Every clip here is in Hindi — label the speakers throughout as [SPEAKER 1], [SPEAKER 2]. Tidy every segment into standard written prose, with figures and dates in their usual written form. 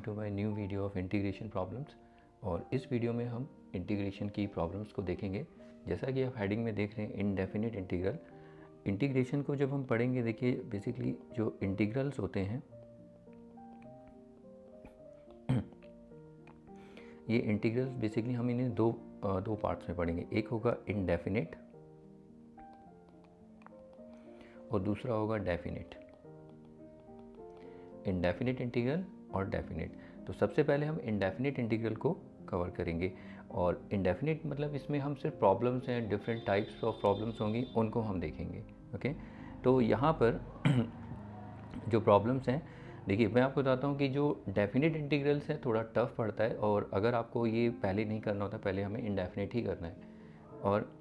[SPEAKER 1] To my new video of integration problems. और इस वीडियो में हम इंटीग्रेशन की प्रॉब्लम्स को देखेंगे। जैसा कि आप हेडिंग में देख रहे हैं, इनडेफिनिट इंटीग्रल। इंटीग्रेशन को जब हम पढ़ेंगे, देखिए बेसिकली जो इंटीग्रल्स होते हैं ये इंटीग्रल्स बेसिकली हम इन्हें दो पार्ट्स में पढ़ेंगे। एक होगा इनडेफिनिट और दूसरा होगा डेफिनिट। इनडेफिनिट इंटीग्रल और डेफिनिट। तो सबसे पहले हम इनडेफिनिट इंटीग्रल को कवर करेंगे। और इनडेफिनिट मतलब इसमें हम सिर्फ प्रॉब्लम्स हैं, डिफरेंट टाइप्स ऑफ प्रॉब्लम्स होंगी, उनको हम देखेंगे। ओके, तो यहाँ पर जो प्रॉब्लम्स हैं, देखिए मैं आपको बताता हूँ कि जो डेफिनिट इंटीग्रल्स है थोड़ा टफ पड़ता है, और अगर आपको ये पहले नहीं करना होता, पहले हमें इनडेफिनिट ही करना है। और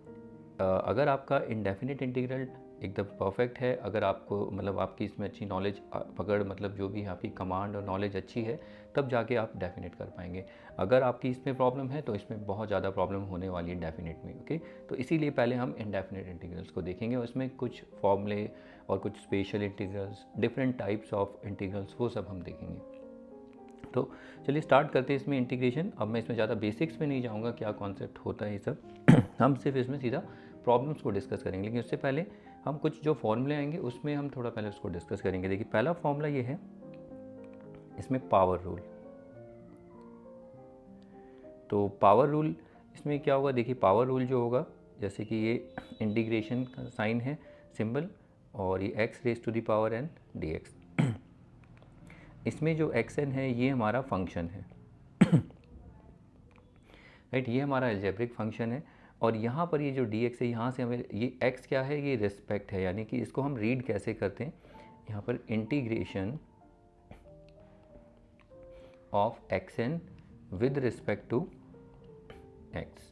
[SPEAKER 1] अगर आपका इनडेफिनिट इंटीग्रल एकदम परफेक्ट है, अगर आपको मतलब आपकी इसमें अच्छी नॉलेज पकड़, मतलब जो भी आपकी कमांड और नॉलेज अच्छी है, तब जाके आप डेफिनेट कर पाएंगे। अगर आपकी इसमें प्रॉब्लम है तो इसमें बहुत ज़्यादा प्रॉब्लम होने वाली है डेफिनेट में। ओके, तो इसीलिए पहले हम इनडेफिनेट इंटीग्रल्स को देखेंगे और इसमें कुछ फॉर्मूले और कुछ special integrals, different types of integrals, वो सब हम देखेंगे। तो चलिए स्टार्ट करते हैं इसमें इंटीग्रेशन। अब मैं इसमें ज़्यादा बेसिक्स में नहीं जाऊँगा, क्या कॉन्सेप्ट होता है ये सब हम सिर्फ इसमें सीधा प्रॉब्लम्स को डिस्कस करेंगे। लेकिन उससे पहले हम कुछ जो फॉर्मूले आएंगे उसमें हम थोड़ा पहले उसको डिस्कस करेंगे। देखिए पहला फॉर्मूला ये है, इसमें पावर रूल। तो पावर रूल इसमें क्या होगा, देखिए पावर रूल जो होगा, जैसे कि ये इंटीग्रेशन का साइन है, सिंबल, और ये x raise to the power n dx। इसमें जो xn है ये हमारा फंक्शन है, राइट, ये हमारा अलजेब्रिक फंक्शन है। और यहाँ पर ये जो dx है, यहाँ से हमें ये x क्या है, ये रिस्पेक्ट है, यानी कि इसको हम रीड कैसे करते हैं, यहाँ पर integration of xn with respect to x।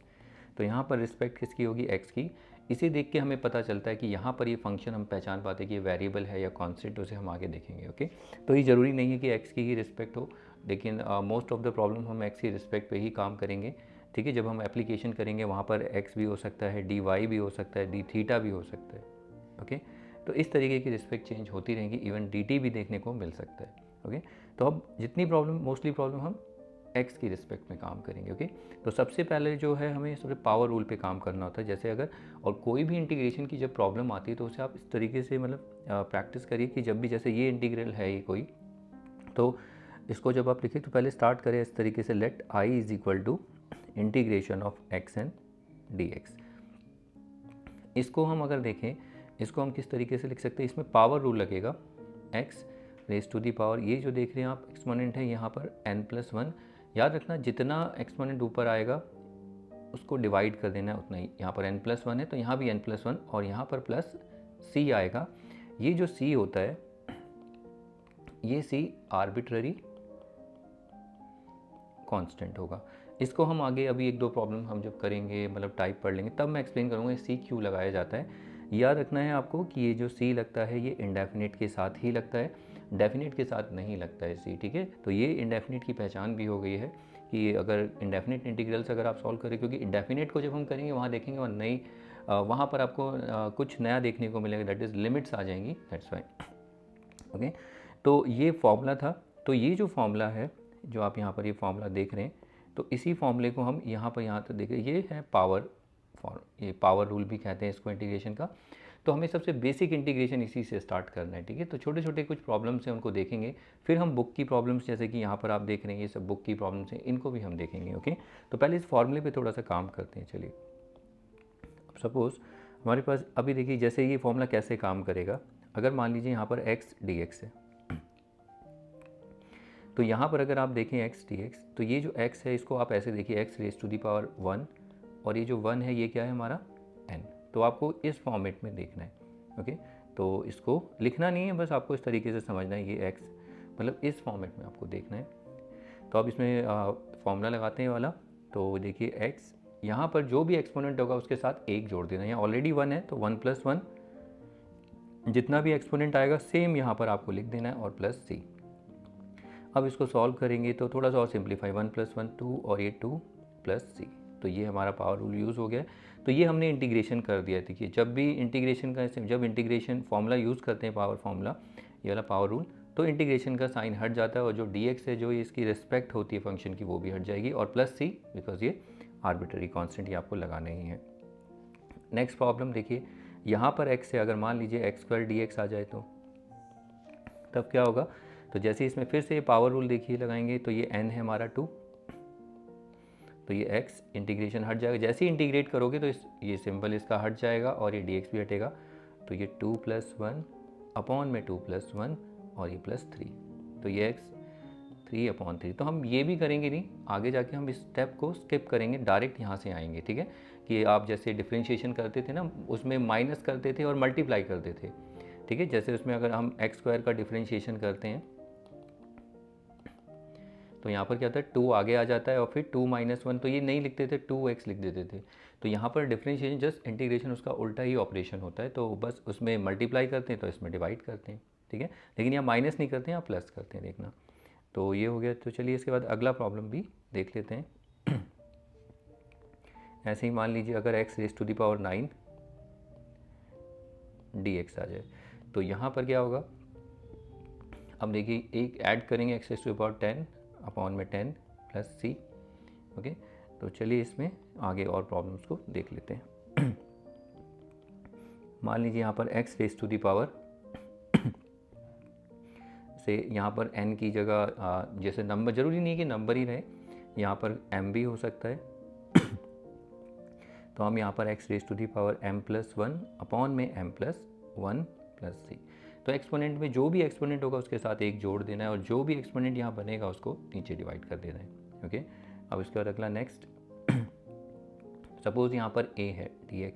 [SPEAKER 1] तो यहाँ पर रिस्पेक्ट किसकी होगी, x की। इसे देख के हमें पता चलता है कि यहाँ पर ये फंक्शन हम पहचान पाते हैं कि ये वेरिएबल है या कॉन्स्टेंट, उसे हम आगे देखेंगे। ओके, तो ये ज़रूरी नहीं है कि x की ही रिस्पेक्ट हो, लेकिन मोस्ट ऑफ द प्रॉब्लम हम x की रिस्पेक्ट पे ही काम करेंगे। ठीक है, जब हम एप्लीकेशन करेंगे वहाँ पर x भी हो सकता है, dy भी हो सकता है, d थीटा भी हो सकता है। ओके, तो इस तरीके की रिस्पेक्ट चेंज होती रहेंगी, इवन dt भी देखने को मिल सकता है। ओके, तो अब जितनी प्रॉब्लम, मोस्टली प्रॉब्लम हम x की रिस्पेक्ट में काम करेंगे। ओके, तो सबसे पहले जो है हमें सिर्फ पावर रूल पे काम करना होता है। जैसे अगर और कोई भी इंटीग्रेशन की जब प्रॉब्लम आती है तो उसे आप इस तरीके से मतलब प्रैक्टिस करिए कि जब भी, जैसे ये इंटीग्रल है ये कोई, तो इसको जब आप लिखें तो पहले स्टार्ट करें इस तरीके से, let i is equal to integration of xn dx। इसको हम अगर देखें, इसको हम किस तरीके से लिख सकते हैं, इसमें पावर रूल लगेगा, x raise to the power, ये जो देख रहे हैं आप एक्सपोनेंट है यहाँ पर n+1। याद रखना जितना एक्सपोनेंट ऊपर आएगा उसको डिवाइड कर देना है उतना ही। यहाँ पर n+1 है तो यहाँ भी n+1 और यहाँ पर प्लस c आएगा। ये जो c होता है, ये c आर्बिट्ररी कांस्टेंट होगा। इसको हम आगे अभी एक दो प्रॉब्लम हम जब करेंगे, मतलब टाइप पढ़ लेंगे, तब मैं एक्सप्लेन करूँगा c क्यों लगाया जाता है। याद रखना है आपको कि ये जो c लगता है ये इंडेफिनिट के साथ ही लगता है, डेफिनिट के साथ नहीं लगता है c। ठीक है, तो ये इंडेफिनिट की पहचान भी हो गई है कि अगर इंडेफिनिट इंटीग्रल्स अगर आप सॉल्व करें, क्योंकि इंडेफिनिट को जब हम करेंगे वहाँ देखेंगे और नई वहाँ पर आपको कुछ नया देखने को मिलेगा, दैट इज़ लिमिट्स आ जाएंगी, दैट्स वाई। ओके, तो ये फॉर्मूला था। तो ये जो फॉर्मूला है, जो आप यहाँ पर ये फॉर्मूला देख रहे हैं, तो इसी फॉर्मूले को हम यहाँ पर, यहाँ तक देख रहे हैं, ये है पावर ये पावर रूल भी कहते हैं इसको इंटीग्रेशन का। तो हमें सबसे बेसिक इंटीग्रेशन इसी से स्टार्ट करना है। ठीक है, तो छोटे छोटे कुछ प्रॉब्लम्स हैं उनको देखेंगे, फिर हम बुक की प्रॉब्लम्स, जैसे कि यहाँ पर आप देख रहे हैं ये सब बुक की प्रॉब्लम्स हैं, इनको भी हम देखेंगे। ओके, तो पहले इस फॉर्मूले पे थोड़ा सा काम करते हैं। चलिए, अब सपोज़ हमारे पास अभी देखिए, जैसे ये फॉर्मूला कैसे काम करेगा, अगर मान लीजिए यहाँ पर x dx है, तो यहाँ पर अगर आप देखें x dx, तो ये जो x है इसको आप ऐसे देखिए, x raise to the power 1, और ये जो 1 है ये क्या है हमारा n। तो आपको इस फॉर्मेट में देखना है। ओके, तो इसको लिखना नहीं है, बस आपको इस तरीके से समझना है, ये x मतलब इस फॉर्मेट में आपको देखना है। तो अब इसमें फॉर्मूला लगाते हैं वाला। तो देखिए x, यहाँ पर जो भी एक्सपोनेंट होगा उसके साथ एक जोड़ देना। यहाँ ऑलरेडी 1 है तो 1+1, जितना भी एक्सपोनेंट आएगा सेम यहाँ पर आपको लिख देना है, और प्लस c। अब इसको सॉल्व करेंगे तो थोड़ा सा और सिंप्लीफाई, 1+1 2 और ये 2 प्लस c। तो ये हमारा पावर रूल यूज़ हो गया। तो ये हमने इंटीग्रेशन कर दिया। देखिए जब भी इंटीग्रेशन का, जब इंटीग्रेशन फार्मूला यूज़ करते हैं, पावर फार्मूला, ये वाला पावर रूल, तो इंटीग्रेशन का साइन हट जाता है और जो dx है जो इसकी रिस्पेक्ट होती है फंक्शन की वो भी हट जाएगी, और प्लस c बिकॉज ये आर्बिट्ररी कांस्टेंट ही आपको लगाना ही है। नेक्स्ट प्रॉब्लम देखिए, यहाँ पर x से अगर मान लीजिए x² dx आ जाए तो तब क्या होगा। तो जैसे इसमें फिर से पावर रूल देखिए लगाएंगे तो ये n है हमारा 2, तो ये x इंटीग्रेशन हट जाएगा, जैसे ही इंटीग्रेट करोगे तो ये सिंबल इसका हट जाएगा और ये dx भी हटेगा, तो ये 2 + 1 अपॉन में 2 + 1 और ये +3, तो ये x 3/3। तो हम ये भी करेंगे नहीं, आगे जाके हम इस स्टेप को स्किप करेंगे, डायरेक्ट यहाँ से आएंगे, ठीक है। कि आप जैसे डिफ्रेंशिएशन करते थे ना, उसमें माइनस करते थे और मल्टीप्लाई करते थे, ठीक है। जैसे उसमें अगर हम x² का डिफ्रेंशिएशन करते हैं तो यहाँ पर क्या होता है, 2 आगे आ जाता है और फिर 2 - 1, तो ये नहीं लिखते थे, 2x लिख देते थे। तो यहाँ पर डिफ्रेंशिएशन जस्ट इंटीग्रेशन उसका उल्टा ही ऑपरेशन होता है, तो बस उसमें मल्टीप्लाई करते हैं तो इसमें डिवाइड करते हैं, ठीक है। लेकिन यहाँ माइनस नहीं करते हैं, यहाँ प्लस करते हैं, देखना। तो ये हो गया। तो चलिए इसके बाद अगला प्रॉब्लम भी देख लेते हैं। ऐसे ही मान लीजिए अगर x⁻⁹ dx आ जाए तो यहाँ पर क्या होगा। अब देखिए एक ऐड करेंगे x⁻⁴ अपॉन में 10 + c, ओके। तो चलिए इसमें आगे और प्रॉब्लम्स को देख लेते हैं। मान लीजिए यहाँ पर x⁻⁴ से यहाँ पर n की जगह जैसे नंबर, ज़रूरी नहीं कि नंबर ही रहे, यहाँ पर m भी हो सकता है। तो हम यहाँ पर x⁻m+1 अपॉन में m+1 + c, तो एक्सपोनेंट में जो भी एक्सपोनेंट होगा उसके साथ एक जोड़ देना है और जो भी एक्सपोनेंट यहाँ बनेगा उसको नीचे डिवाइड कर देना है, ओके। अब इसके बाद अगला नेक्स्ट, सपोज़ यहाँ पर a है dx,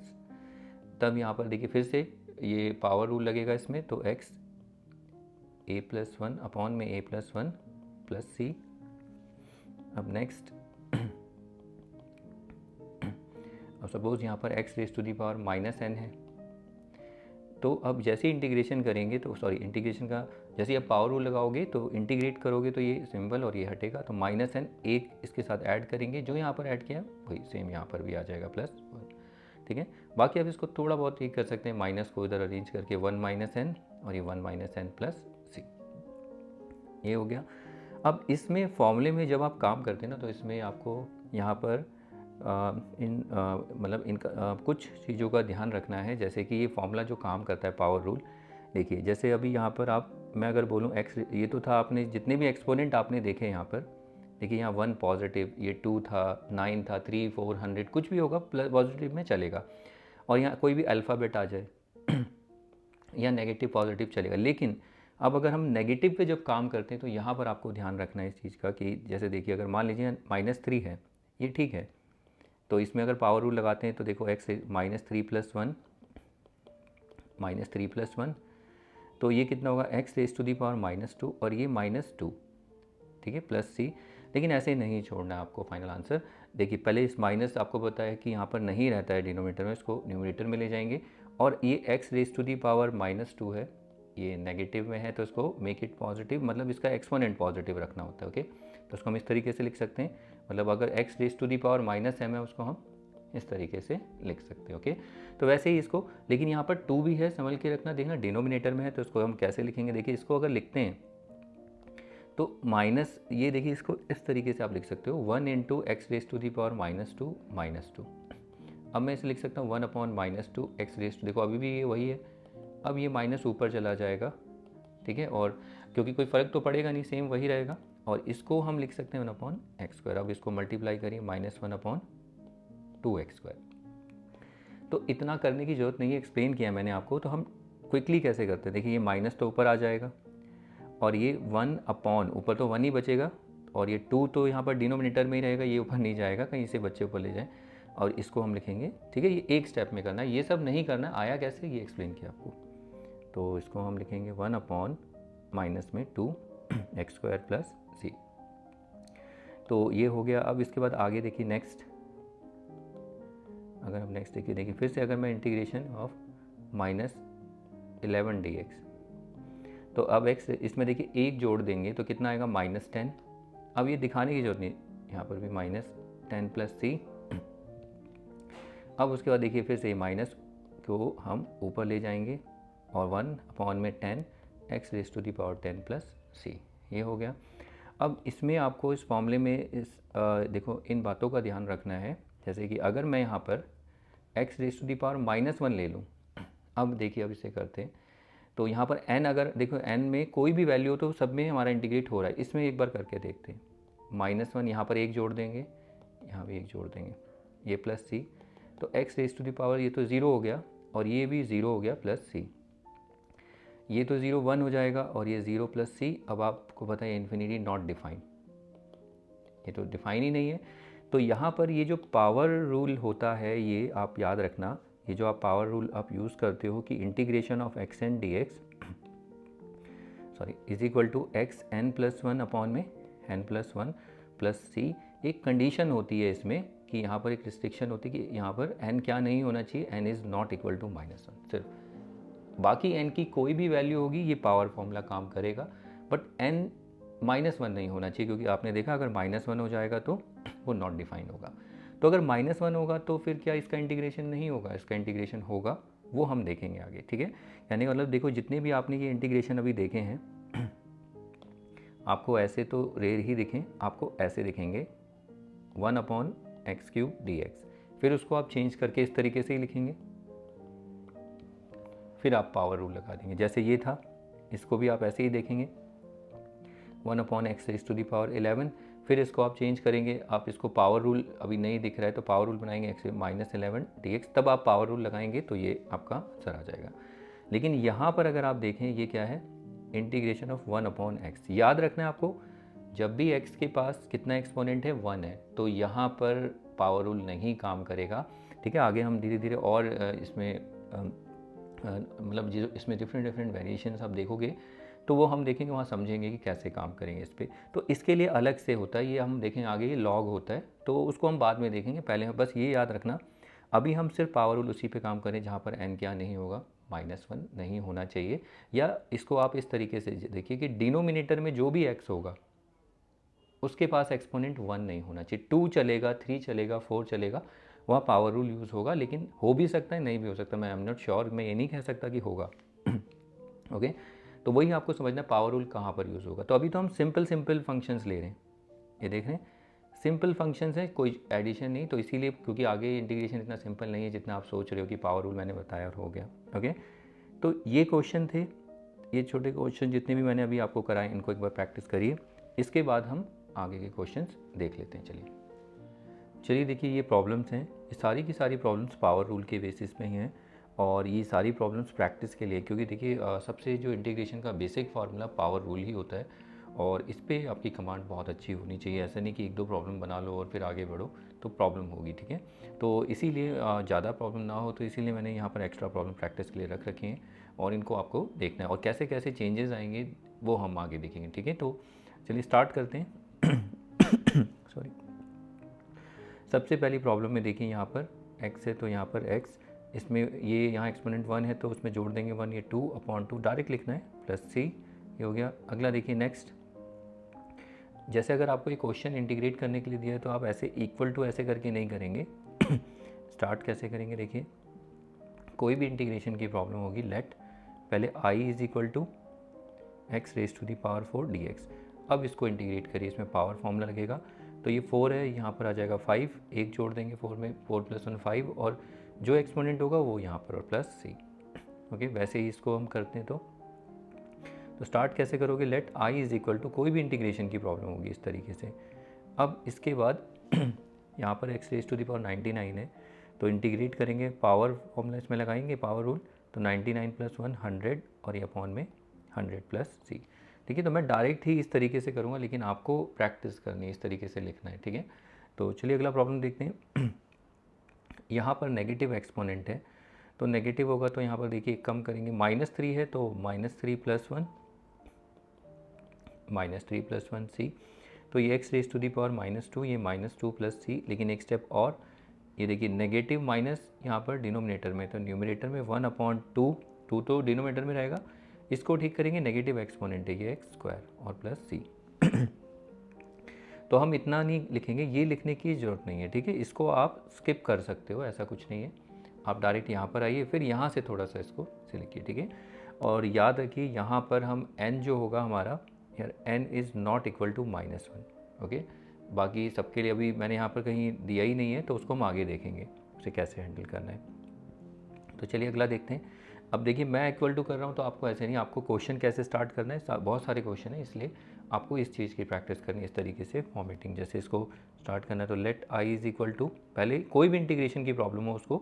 [SPEAKER 1] तब यहाँ पर देखिए फिर से ये पावर रूल लगेगा इसमें, तो x a+1 अपॉन में a+1 + c। अब नेक्स्ट, अब सपोज़ यहाँ पर x⁻⁻n है, तो अब जैसे इंटीग्रेशन करेंगे तो इंटीग्रेशन का जैसे ही आप पावर रूल लगाओगे तो इंटीग्रेट करोगे तो ये सिंबल और ये हटेगा, तो -n एक इसके साथ ऐड करेंगे, जो यहाँ पर ऐड किया वही सेम यहाँ पर भी आ जाएगा +1, ठीक है। बाकी आप इसको थोड़ा बहुत ठीक कर सकते हैं, माइनस को इधर अरेंज करके 1 - n और ये 1 - n + c, ये हो गया। अब इसमें फॉर्मूले में जब आप काम करते हैं ना, तो इसमें आपको यहाँ पर मतलब इनका कुछ चीज़ों का ध्यान रखना है। जैसे कि ये फॉर्मूला जो काम करता है पावर रूल, देखिए जैसे अभी यहाँ पर मैं अगर बोलूँ x, ये तो था, आपने जितने भी एक्सपोनेंट आपने देखे यहाँ पर, देखिए यहाँ 1 पॉजिटिव, ये 2 था, 9 था, 3, 4, 100 कुछ भी होगा प्लस पॉजिटिव में चलेगा, और यहाँ कोई भी अल्फ़ाबेट आ जाए या नेगेटिव पॉजिटिव चलेगा। लेकिन अब अगर हम नेगेटिव पे जब काम करते हैं तो यहाँ पर आपको ध्यान रखना है इस चीज़ का कि जैसे देखिए अगर मान लीजिए -3 है, ये ठीक है, तो इसमें अगर पावर रूल लगाते हैं तो देखो x -3 + 1 तो ये कितना होगा x⁻⁻2 और ये -2, ठीक है, +c। लेकिन ऐसे नहीं छोड़ना है आपको फाइनल आंसर। देखिए पहले इस माइनस आपको पता है कि यहाँ पर नहीं रहता है डिनोमिनेटर में, इसको न्यूमरेटर में ले जाएंगे, और ये x⁻⁻2 है, ये नेगेटिव में है तो इसको मेक इट पॉजिटिव, मतलब इसका एक्सपोनेंट पॉजिटिव रखना होता है, ओके। तो उसको हम इस तरीके से लिख सकते हैं, मतलब अगर x⁻⁻m है उसको हम इस तरीके से लिख सकते हैं, ओके। तो वैसे ही इसको, लेकिन यहाँ पर 2 भी है, संभल के रखना, देखना डिनोमिनेटर में है तो इसको हम कैसे लिखेंगे। देखिए इसको अगर लिखते हैं तो माइनस, ये देखिए इसको इस तरीके से आप लिख सकते हो 1 × x⁻⁻2 -2। अब मैं इसे लिख सकता हूँ 1/-2 x⁻, देखो अभी भी ये वही है, अब ये माइनस ऊपर चला जाएगा, ठीक है, और क्योंकि कोई फ़र्क तो पड़ेगा नहीं, सेम वही रहेगा, और इसको हम लिख सकते हैं 1/x²। अब इसको मल्टीप्लाई करिए -1/2x²। तो इतना करने की ज़रूरत नहीं है, एक्सप्लेन किया मैंने आपको। तो हम क्विकली कैसे करते हैं, देखिए ये माइनस तो ऊपर आ जाएगा और ये 1 अपॉन, ऊपर तो 1 ही बचेगा, और ये 2 तो यहाँ पर डिनोमिनेटर में ही रहेगा, ये ऊपर नहीं जाएगा, कहीं से बच्चे ऊपर ले जाएं, और इसको हम लिखेंगे, ठीक है। ये एक स्टेप में करना है, ये सब नहीं करना, आया कैसे ये एक्सप्लेन किया आपको। तो इसको हम लिखेंगे 1/-2 x² + c। तो ये हो गया। अब इसके बाद आगे देखिए नेक्स्ट, अगर हम नेक्स्ट देखिए फिर से अगर मैं इंटीग्रेशन ऑफ -11 dx, तो अब x इसमें देखिए एक जोड़ देंगे तो कितना आएगा -10। अब ये दिखाने की जरूरत नहीं, यहाँ पर भी -10 + c। अब उसके बाद देखिए फिर से माइनस को हम ऊपर ले जाएंगे और 1/10 x⁻10 + सी, ये हो गया। अब इसमें आपको इस फॉर्मूले में देखो इन बातों का ध्यान रखना है, जैसे कि अगर मैं यहाँ पर x raise to the power -1 ले लूँ, अब देखिए अब इसे करते हैं, तो यहाँ पर n अगर देखो n में कोई भी वैल्यू हो तो सब में हमारा इंटीग्रेट हो रहा है, इसमें एक बार करके देखते हैं। -1 यहाँ पर एक जोड़ देंगे, यहाँ भी एक जोड़ देंगे, ये प्लस सी, तो x raise to the power ये तो 0 हो गया और ये भी 0 हो गया प्लस सी, ये तो 0 1 हो जाएगा और ये 0 प्लस सी। अब आपको पता है इन्फिनिटी नॉट डिफाइन, ये तो डिफाइन ही नहीं है। तो यहाँ पर ये जो पावर रूल होता है ये आप याद रखना, ये जो आप पावर रूल आप यूज़ करते हो कि integration of X N D X sorry is equal to X N plus one upon में N plus one plus C. एक कंडीशन होती है इसमें कि यहाँ पर एक रिस्ट्रिक्शन होती है कि यहाँ पर n क्या नहीं होना चाहिए, n is not equal to -1 सिर्फ, बाकी n की कोई भी वैल्यू होगी ये पावर फॉर्मूला काम करेगा, बट n -1 नहीं होना चाहिए, क्योंकि आपने देखा अगर -1 हो जाएगा तो वो नॉट डिफाइन होगा। तो अगर -1 होगा तो फिर क्या इसका इंटीग्रेशन नहीं होगा, इसका इंटीग्रेशन होगा, वो हम देखेंगे आगे, ठीक है। यानी मतलब देखो जितने भी आपने ये इंटीग्रेशन अभी देखे हैं आपको ऐसे तो रेयर ही दिखें, आपको ऐसे दिखेंगे 1/x³ dx, फिर उसको आप चेंज करके इस तरीके से ही लिखेंगे, फिर आप पावर रूल लगा देंगे, जैसे ये था इसको भी आप ऐसे ही देखेंगे 1/x⁻11, फिर इसको आप चेंज करेंगे, आप इसको पावर रूल अभी नहीं दिख रहा है तो पावर रूल बनाएंगे x-11 dx, तब आप पावर रूल लगाएंगे तो ये आपका आंसर आ जाएगा। लेकिन यहाँ पर अगर आप देखें ये क्या है, इंटीग्रेशन ऑफ 1/x। याद रखना है आपको, जब भी x के पास कितना एक्सपोनेंट है 1 है, तो यहाँ पर पावर रूल नहीं काम करेगा, ठीक है। आगे हम धीरे धीरे और इसमें मतलब जो इसमें डिफरेंट वेरिएशंस आप देखोगे तो वो हम देखेंगे, वहाँ समझेंगे कि कैसे काम करेंगे इस पर। तो इसके लिए अलग से होता है, ये हम देखेंगे आगे, ये लॉग होता है तो उसको हम बाद में देखेंगे, पहले बस ये याद रखना अभी हम सिर्फ पावर रूल उसी पे काम करें जहाँ पर n क्या नहीं होगा, -1 नहीं होना चाहिए। या इसको आप इस तरीके से देखिए कि डिनोमिनेटर में जो भी x होगा उसके पास एक्सपोनेंट 1 नहीं होना चाहिए, 2 चलेगा, 3 चलेगा, 4 चलेगा, वहाँ पावर रूल यूज़ होगा, लेकिन हो भी सकता है नहीं भी हो सकता, मैं आई एम नॉट श्योर, मैं ये नहीं कह सकता कि होगा ओके। तो वही आपको समझना पावर रूल कहाँ पर यूज़ होगा। तो अभी तो हम सिंपल फंक्शंस ले रहे हैं, ये देख रहे हैं सिंपल फंक्शंस है, कोई एडिशन नहीं, तो इसीलिए क्योंकि आगे इंटीग्रेशन इतना सिंपल नहीं है जितना आप सोच रहे हो कि पावर रूल मैंने बताया और हो गया। ओके, तो ये क्वेश्चन थे, ये छोटे क्वेश्चन जितने भी मैंने अभी आपको कराए इनको एक बार प्रैक्टिस करिए, इसके बाद हम आगे के क्वेश्चंस देख लेते हैं। चलिए देखिए ये प्रॉब्लम्स हैं, ये सारी की सारी प्रॉब्लम्स पावर रूल के बेसिस पे ही हैं और ये सारी प्रॉब्लम्स प्रैक्टिस के लिए, क्योंकि देखिए सबसे जो इंटीग्रेशन का बेसिक फार्मूला पावर रूल ही होता है और इस पर आपकी कमांड बहुत अच्छी होनी चाहिए। ऐसा नहीं कि एक दो प्रॉब्लम बना लो और फिर आगे बढ़ो तो प्रॉब्लम होगी, ठीक है। तो इसीलिए ज़्यादा प्रॉब्लम ना हो तो इसीलिए मैंने यहाँ पर एक्स्ट्रा प्रॉब्लम प्रैक्टिस के लिए रख रखे हैं और इनको आपको देखना है और कैसे कैसे चेंजेस आएंगे वो हम आगे देखेंगे, ठीक है। तो चलिए स्टार्ट करते हैं सॉरी। सबसे पहली प्रॉब्लम में देखिए यहाँ पर x है तो यहाँ पर x, इसमें ये यहाँ एक्सपोनेंट 1 है तो उसमें जोड़ देंगे 1, ये 2/2 डायरेक्ट लिखना है प्लस c, ये हो गया। अगला देखिए नेक्स्ट, जैसे अगर आपको ये क्वेश्चन इंटीग्रेट करने के लिए दिया है तो आप ऐसे इक्वल टू ऐसे करके नहीं करेंगे स्टार्ट कैसे करेंगे, देखिए कोई भी इंटीग्रेशन की प्रॉब्लम होगी, लेट पहले i is equal to x⁻⁴ dx। अब इसको इंटीग्रेट करिए, इसमें पावर फॉर्मूला लगेगा, तो ये 4 है, यहाँ पर आ जाएगा 5, एक जोड़ देंगे 4 में, 4 + 1 5 और जो एक्सपोनेंट होगा वो यहाँ पर और प्लस c। ओके, वैसे ही इसको हम करते हैं तो स्टार्ट कैसे करोगे, let i is equal to, कोई भी इंटीग्रेशन की प्रॉब्लम होगी इस तरीके से। अब इसके बाद यहाँ पर x⁻99 है तो इंटीग्रेट करेंगे, पावर फॉर्मूला इसमें लगाएंगे पावर रूल, तो 99 + 1 100 और ये अपॉन में 100 + c, ठीक है। तो मैं डायरेक्ट ही इस तरीके से करूँगा लेकिन आपको प्रैक्टिस करनी है, इस तरीके से लिखना है, ठीक है। तो चलिए अगला प्रॉब्लम देखते हैं यहाँ पर नेगेटिव एक्सपोनेंट है तो नेगेटिव होगा तो यहाँ पर देखिए कम करेंगे, -3 है तो -3 + 1 -3 + 1 c, तो ये x⁻⁻2, ये -2 + c, लेकिन एक स्टेप और, ये देखिए नेगेटिव माइनस यहाँ पर डिनोमिनेटर में, तो न्यूमरेटर में 1/2, 2 तो डिनोमिनेटर में रहेगा, इसको ठीक करेंगे, नेगेटिव एक्सपोनेंट है ये x² और प्लस c तो हम इतना नहीं लिखेंगे, ये लिखने की ज़रूरत नहीं है, ठीक है। इसको आप स्किप कर सकते हो, ऐसा कुछ नहीं है, आप डायरेक्ट यहाँ पर आइए, फिर यहाँ से थोड़ा सा इसको से लिखिए, ठीक है। और याद रखिए यहाँ पर हम n जो होगा हमारा यार n is not equal to -1। Okay, बाकी सबके लिए अभी मैंने यहाँ पर कहीं दिया ही नहीं है, तो उसको हम आगे देखेंगे उसे कैसे हैंडल करना है। तो चलिए अगला देखते हैं। अब देखिए मैं इक्वल टू कर रहा हूँ, तो आपको ऐसे नहीं, आपको क्वेश्चन कैसे स्टार्ट करना है, बहुत सारे क्वेश्चन है, इसलिए आपको इस चीज़ की प्रैक्टिस करनी है, इस तरीके से फॉर्मेटिंग। जैसे इसको स्टार्ट करना है तो let i is equal to, पहले कोई भी इंटीग्रेशन की प्रॉब्लम हो उसको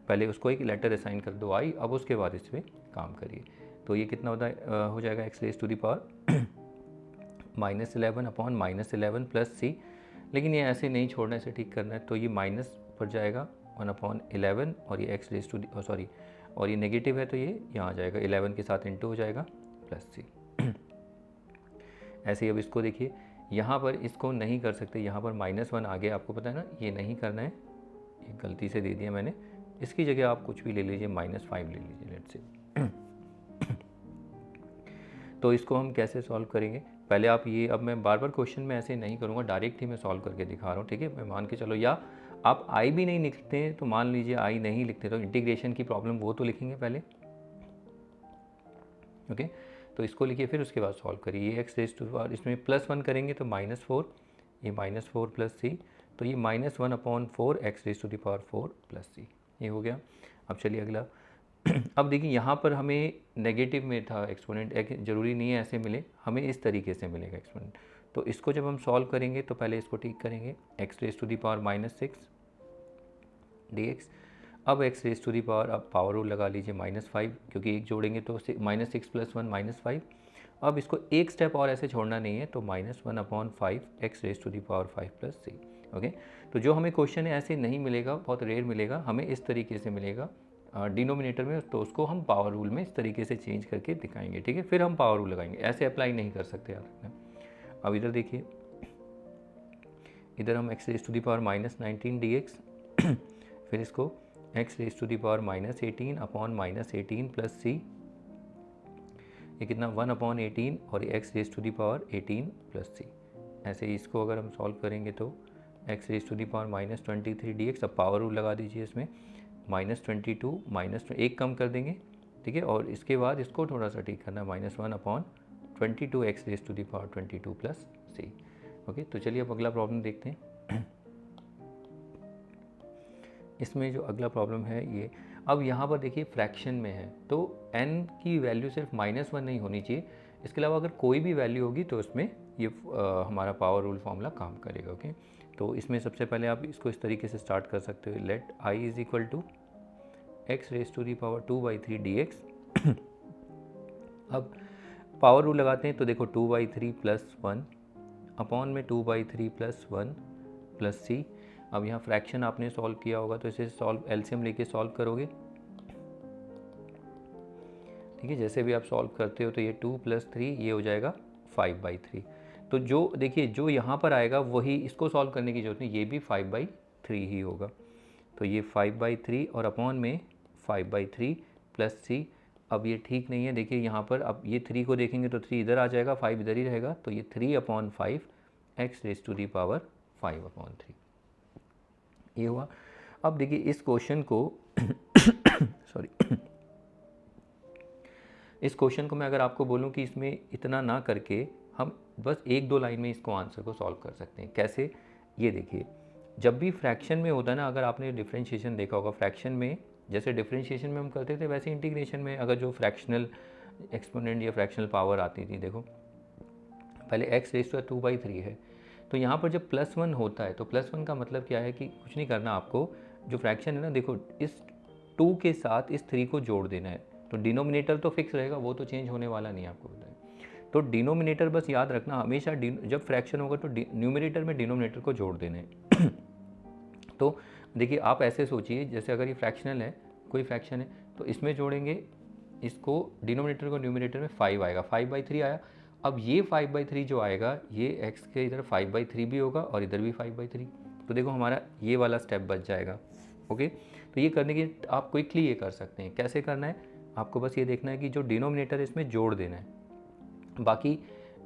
[SPEAKER 1] पहले उसको एक लेटर असाइन कर दो i, अब उसके बाद इस पर काम करिए। तो ये कितना होता हो जाएगा x raise to the power -11 upon -11 plus c। लेकिन ये ऐसे नहीं छोड़ना, इसे ठीक करना है, तो ये माइनस पर जाएगा 1/11 और ये x raise to the sorry, और ये नेगेटिव है तो ये यहाँ आ जाएगा 11 के साथ इंटू हो जाएगा प्लस c। ऐसे ही अब इसको देखिए, यहाँ पर इसको नहीं कर सकते, यहाँ पर -1 आ गया, आपको पता है ना, ये नहीं करना है, ये गलती से दे दिया मैंने। इसकी जगह आप कुछ भी ले लीजिए, -5 ले लीजिए लेट से। तो इसको हम कैसे सॉल्व करेंगे, पहले आप ये, अब मैं बार बार क्वेश्चन में ऐसे नहीं करूँगा, डायरेक्ट ही मैं सॉल्व करके दिखा रहा हूँ, ठीक है। मैं मान के चलो, या आप आई भी नहीं लिखते हैं तो मान लीजिए आई नहीं लिखते तो इंटीग्रेशन की प्रॉब्लम वो तो लिखेंगे पहले, ओके। तो इसको लिखिए, फिर उसके बाद सॉल्व करिए। ये एक्स रेज़ टू पावर, इसमें +1 करेंगे तो -4, ये -4 प्लस सी, तो ये -1/4 x raise to the power 4 plus C, ये हो गया। अब चलिए अगला। अब देखिए यहाँ पर हमें नेगेटिव में था एक्सपोनेंट, ज़रूरी नहीं है ऐसे मिले, हमें इस तरीके से मिलेगा एक्सपोनेंट। तो इसको जब हम सॉल्व करेंगे तो पहले इसको ठीक करेंगे, X raise to the power -6 dx। अब X raise to the power, अब पावर रूल लगा लीजिए -5, क्योंकि एक जोड़ेंगे तो -6 + 1 -5। अब इसको एक स्टेप और ऐसे छोड़ना नहीं है, तो -1/5 X raise to the power 5 plus C, okay. तो जो हमें क्वेश्चन है ऐसे नहीं मिलेगा, बहुत रेयर मिलेगा, हमें इस तरीके से मिलेगा डिनोमिनेटर में, तो उसको हम पावर रूल में इस तरीके से चेंज करके दिखाएंगे, ठीक है। फिर हम पावर रूल लगाएंगे, ऐसे अप्लाई नहीं कर सकते आप। अब इधर देखिए, इधर हम x raise to the power -19 dx, फिर इसको x raise to the power -18 upon -18 plus C, ये कितना 1/18, और x raise to the power 18 plus C. ऐसे ही इसको अगर हम सॉल्व करेंगे तो x raise to the power -23 dx, अब पावर रूल लगा दीजिए इसमें, -22 एक कम कर देंगे, ठीक है। और इसके बाद इसको थोड़ा सा ठीक करना, -1/22 X raise to the power 22 plus C, okay. तो चलिए अब अगला प्रॉब्लम देखते हैं। इसमें जो अगला प्रॉब्लम है ये, अब यहाँ पर देखिए फ्रैक्शन में है, तो n की वैल्यू सिर्फ -1 नहीं होनी चाहिए, इसके अलावा अगर कोई भी वैल्यू होगी तो उसमें ये हमारा पावर रूल फॉर्मूला काम करेगा, ओके। तो इसमें सबसे पहले आप इसको इस तरीके से स्टार्ट कर सकते हो, let i is equal to X raise to the power 2/3 dx। अब पावर रूल लगाते हैं, तो देखो 2/3 प्लस 1 अपॉन में 2/3 प्लस 1 प्लस सी। अब यहाँ फ्रैक्शन आपने सॉल्व किया होगा, तो इसे सॉल्व एलसीएम लेके सॉल्व करोगे, ठीक है। जैसे भी आप सॉल्व करते हो तो ये 2 + 3 ये हो जाएगा 5/3। तो जो देखिए जो यहाँ पर आएगा वही, इसको सॉल्व करने की जरूरत नहीं, ये भी 5/3 ही होगा। तो ये 5/3 और अपॉन में 5/3 प्लस सी। अब ये ठीक नहीं है, देखिए यहाँ पर, अब ये 3 को देखेंगे तो 3 इधर आ जाएगा, 5 इधर ही रहेगा, तो ये 3/5 X raise to the power 5/3, ये हुआ। अब देखिए इस क्वेश्चन को सॉरी इस क्वेश्चन को मैं अगर आपको बोलूं कि इसमें इतना ना करके हम बस 1-2 लाइन में इसको आंसर को सॉल्व कर सकते हैं, कैसे, ये देखिए। जब भी फ्रैक्शन में होता है ना, अगर आपने डिफरेंशिएशन देखा होगा, फ्रैक्शन में जैसे डिफरेंशिएशन में हम करते थे, वैसे इंटीग्रेशन में अगर जो फ्रैक्शनल एक्सपोनेंट या फ्रैक्शनल पावर आती थी, देखो पहले एक्स रेज़ टू 2/3 है, तो यहाँ पर जब +1 होता है तो +1 का मतलब क्या है कि कुछ नहीं करना आपको, जो फ्रैक्शन है ना, देखो इस 2 के साथ इस 3 को जोड़ देना है, तो डिनोमिनेटर तो फिक्स रहेगा, वो तो चेंज होने वाला नहीं है, आपको पता है। तो डिनोमिनेटर बस याद रखना हमेशा, जब फ्रैक्शन होगा तो न्यूमरेटर में डिनोमिनेटर को जोड़ देना है। तो देखिए आप ऐसे सोचिए, जैसे अगर ये फ्रैक्शनल है, कोई फ्रैक्शन है, तो इसमें जोड़ेंगे इसको, डिनोमिनेटर को न्यूमरेटर में 5 आएगा, 5/3 आया। अब ये 5/3 जो आएगा, ये x के इधर 5/3 भी होगा और इधर भी 5/3, तो देखो हमारा ये वाला स्टेप बच जाएगा, ओके। तो ये करने की आप क्विकली ये कर सकते हैं। कैसे करना है, आपको बस ये देखना है कि जो डिनोमिनेटर है इसमें जोड़ देना है, बाकी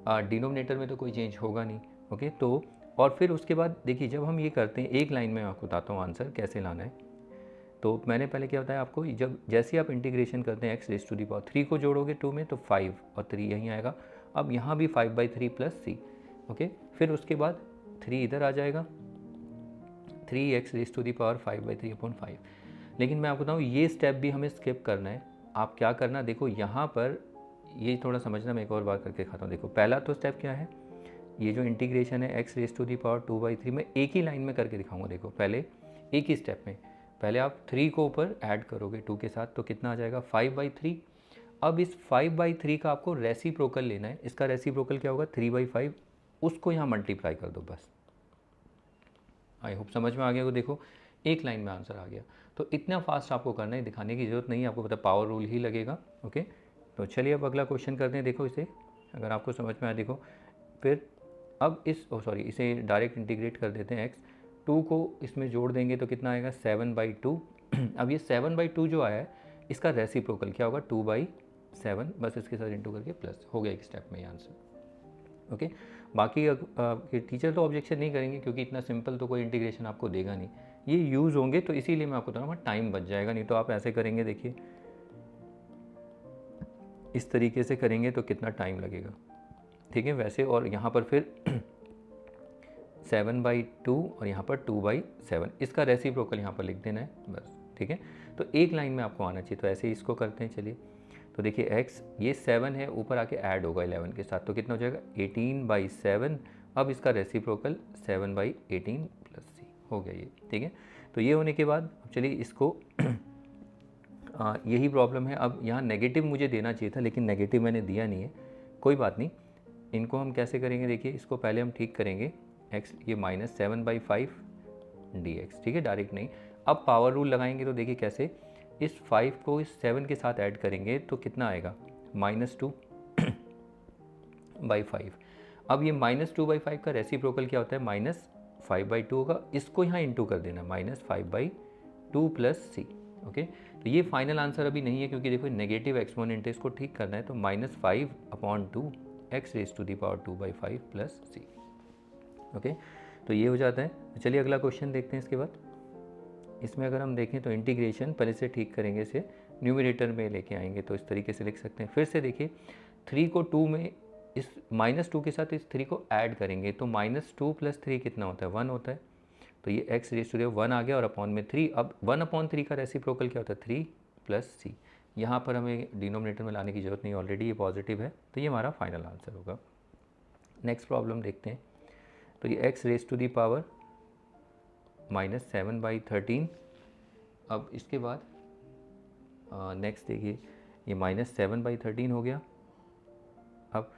[SPEAKER 1] डिनोमिनेटर में तो कोई चेंज होगा नहीं, ओके। तो और फिर उसके बाद देखिए जब हम ये करते हैं, एक लाइन में आपको बताता हूँ आंसर कैसे लाना है। तो मैंने पहले क्या बताया आपको, जब जैसे आप इंटीग्रेशन करते हैं X raise to the power 3 को जोड़ोगे 2 में तो 5 और 3 यहीं आएगा। अब यहाँ भी 5/3 प्लस सी। ओके, फिर उसके बाद 3 इधर आ जाएगा, 3x raise to the power 5/3/5। लेकिन मैं आपको बताऊँ ये स्टेप भी हमें स्किप करना है। आप क्या करना, देखो यहाँ पर ये थोड़ा समझना, मैं एक और बार करके दिखाता हूँ। देखो पहला तो स्टेप क्या है, ये जो इंटीग्रेशन है x raise to the power 2/3 में एक ही लाइन में करके दिखाऊंगा। देखो पहले एक ही स्टेप में, पहले आप 3 को ऊपर ऐड करोगे 2 के साथ, तो कितना आ जाएगा 5/3। अब इस 5/3 का आपको रेसिप्रोकल लेना है। इसका रेसिप्रोकल क्या होगा 3/5, उसको यहाँ मल्टीप्लाई कर दो बस। आई होप समझ में आ गया। को देखो एक लाइन में आंसर आ गया। तो इतना फास्ट आपको करना है, दिखाने की ज़रूरत नहीं है, आपको पता पावर रूल ही लगेगा। ओके, तो चलिए अब अगला क्वेश्चन करते हैं। देखो इसे अगर आपको समझ में आए, देखो फिर अब इसे डायरेक्ट इंटीग्रेट कर देते हैं। x 2 को इसमें जोड़ देंगे तो कितना आएगा 7/2। अब ये 7/2 जो आया है इसका रेसिप्रोकल क्या होगा 2/7, बस इसके साथ इंटू करके प्लस हो गया एक स्टेप में ये आंसर। ओके, बाकी टीचर तो ऑब्जेक्शन नहीं करेंगे क्योंकि इतना सिंपल तो कोई इंटीग्रेशन आपको देगा नहीं, ये यूज़ होंगे, तो इसीलिए मैं आपको बता रहा हूँ टाइम बच जाएगा। नहीं तो आप ऐसे करेंगे, देखिए इस तरीके से करेंगे तो कितना टाइम लगेगा, ठीक है वैसे। और यहाँ पर फिर 7/2 और यहाँ पर 2/7, इसका रेसिप्रोकल यहाँ पर लिख देना है बस, ठीक है। तो एक लाइन में आपको आना चाहिए, तो ऐसे ही इसको करते हैं। चलिए तो देखिए x ये 7 है, ऊपर आके ऐड होगा 11 के साथ, तो कितना हो जाएगा 18/7। अब इसका रेसिप्रोकल 7/18 प्लस सी हो गया ये, ठीक है। तो ये होने के बाद अब चलिए इसको यही प्रॉब्लम है। अब यहाँ नेगेटिव मुझे देना चाहिए था, लेकिन नेगेटिव मैंने दिया नहीं है, कोई बात नहीं। इनको हम कैसे करेंगे, देखिए इसको पहले हम ठीक करेंगे। x ये -7/5 dx, ठीक है, डायरेक्ट नहीं। अब पावर रूल लगाएंगे तो देखिए कैसे, इस 5 को इस 7 के साथ ऐड करेंगे तो कितना आएगा -2/5। अब ये -2/5 का रेसिप्रोकल क्या होता है -5/2 होगा, इसको यहाँ इंटू कर देना -5/2 प्लस सी। ओके, तो ये फाइनल आंसर अभी नहीं है क्योंकि देखो नेगेटिव एक्सपोनेंट है, इसको ठीक करना है। तो -5/2 x raise to the power 2/5 plus C. Okay, तो ये हो जाता है। तो चलिए अगला क्वेश्चन देखते हैं। इसके बाद इसमें अगर हम देखें तो इंटीग्रेशन पहले से ठीक करेंगे, इसे न्यूमरेटर में लेके आएंगे तो इस तरीके से लिख सकते हैं। फिर से देखिए 3 को 2 में इस -2 के साथ इस 3 को ऐड करेंगे तो -2 + 3 कितना होता है 1 होता है। तो ये x रेज टू 1 आ गया और अपॉन में 3। अब 1/3 का रेसिप्रोकल क्या होता है 3 प्लस सी। यहाँ पर हमें डिनोमिनेटर में लाने की ज़रूरत नहीं, ऑलरेडी ये पॉजिटिव है, तो ये हमारा फाइनल आंसर होगा। नेक्स्ट प्रॉब्लम देखते हैं। तो ये x raise to the power -7/13। अब इसके बाद नेक्स्ट देखिए ये -7/13 हो गया। अब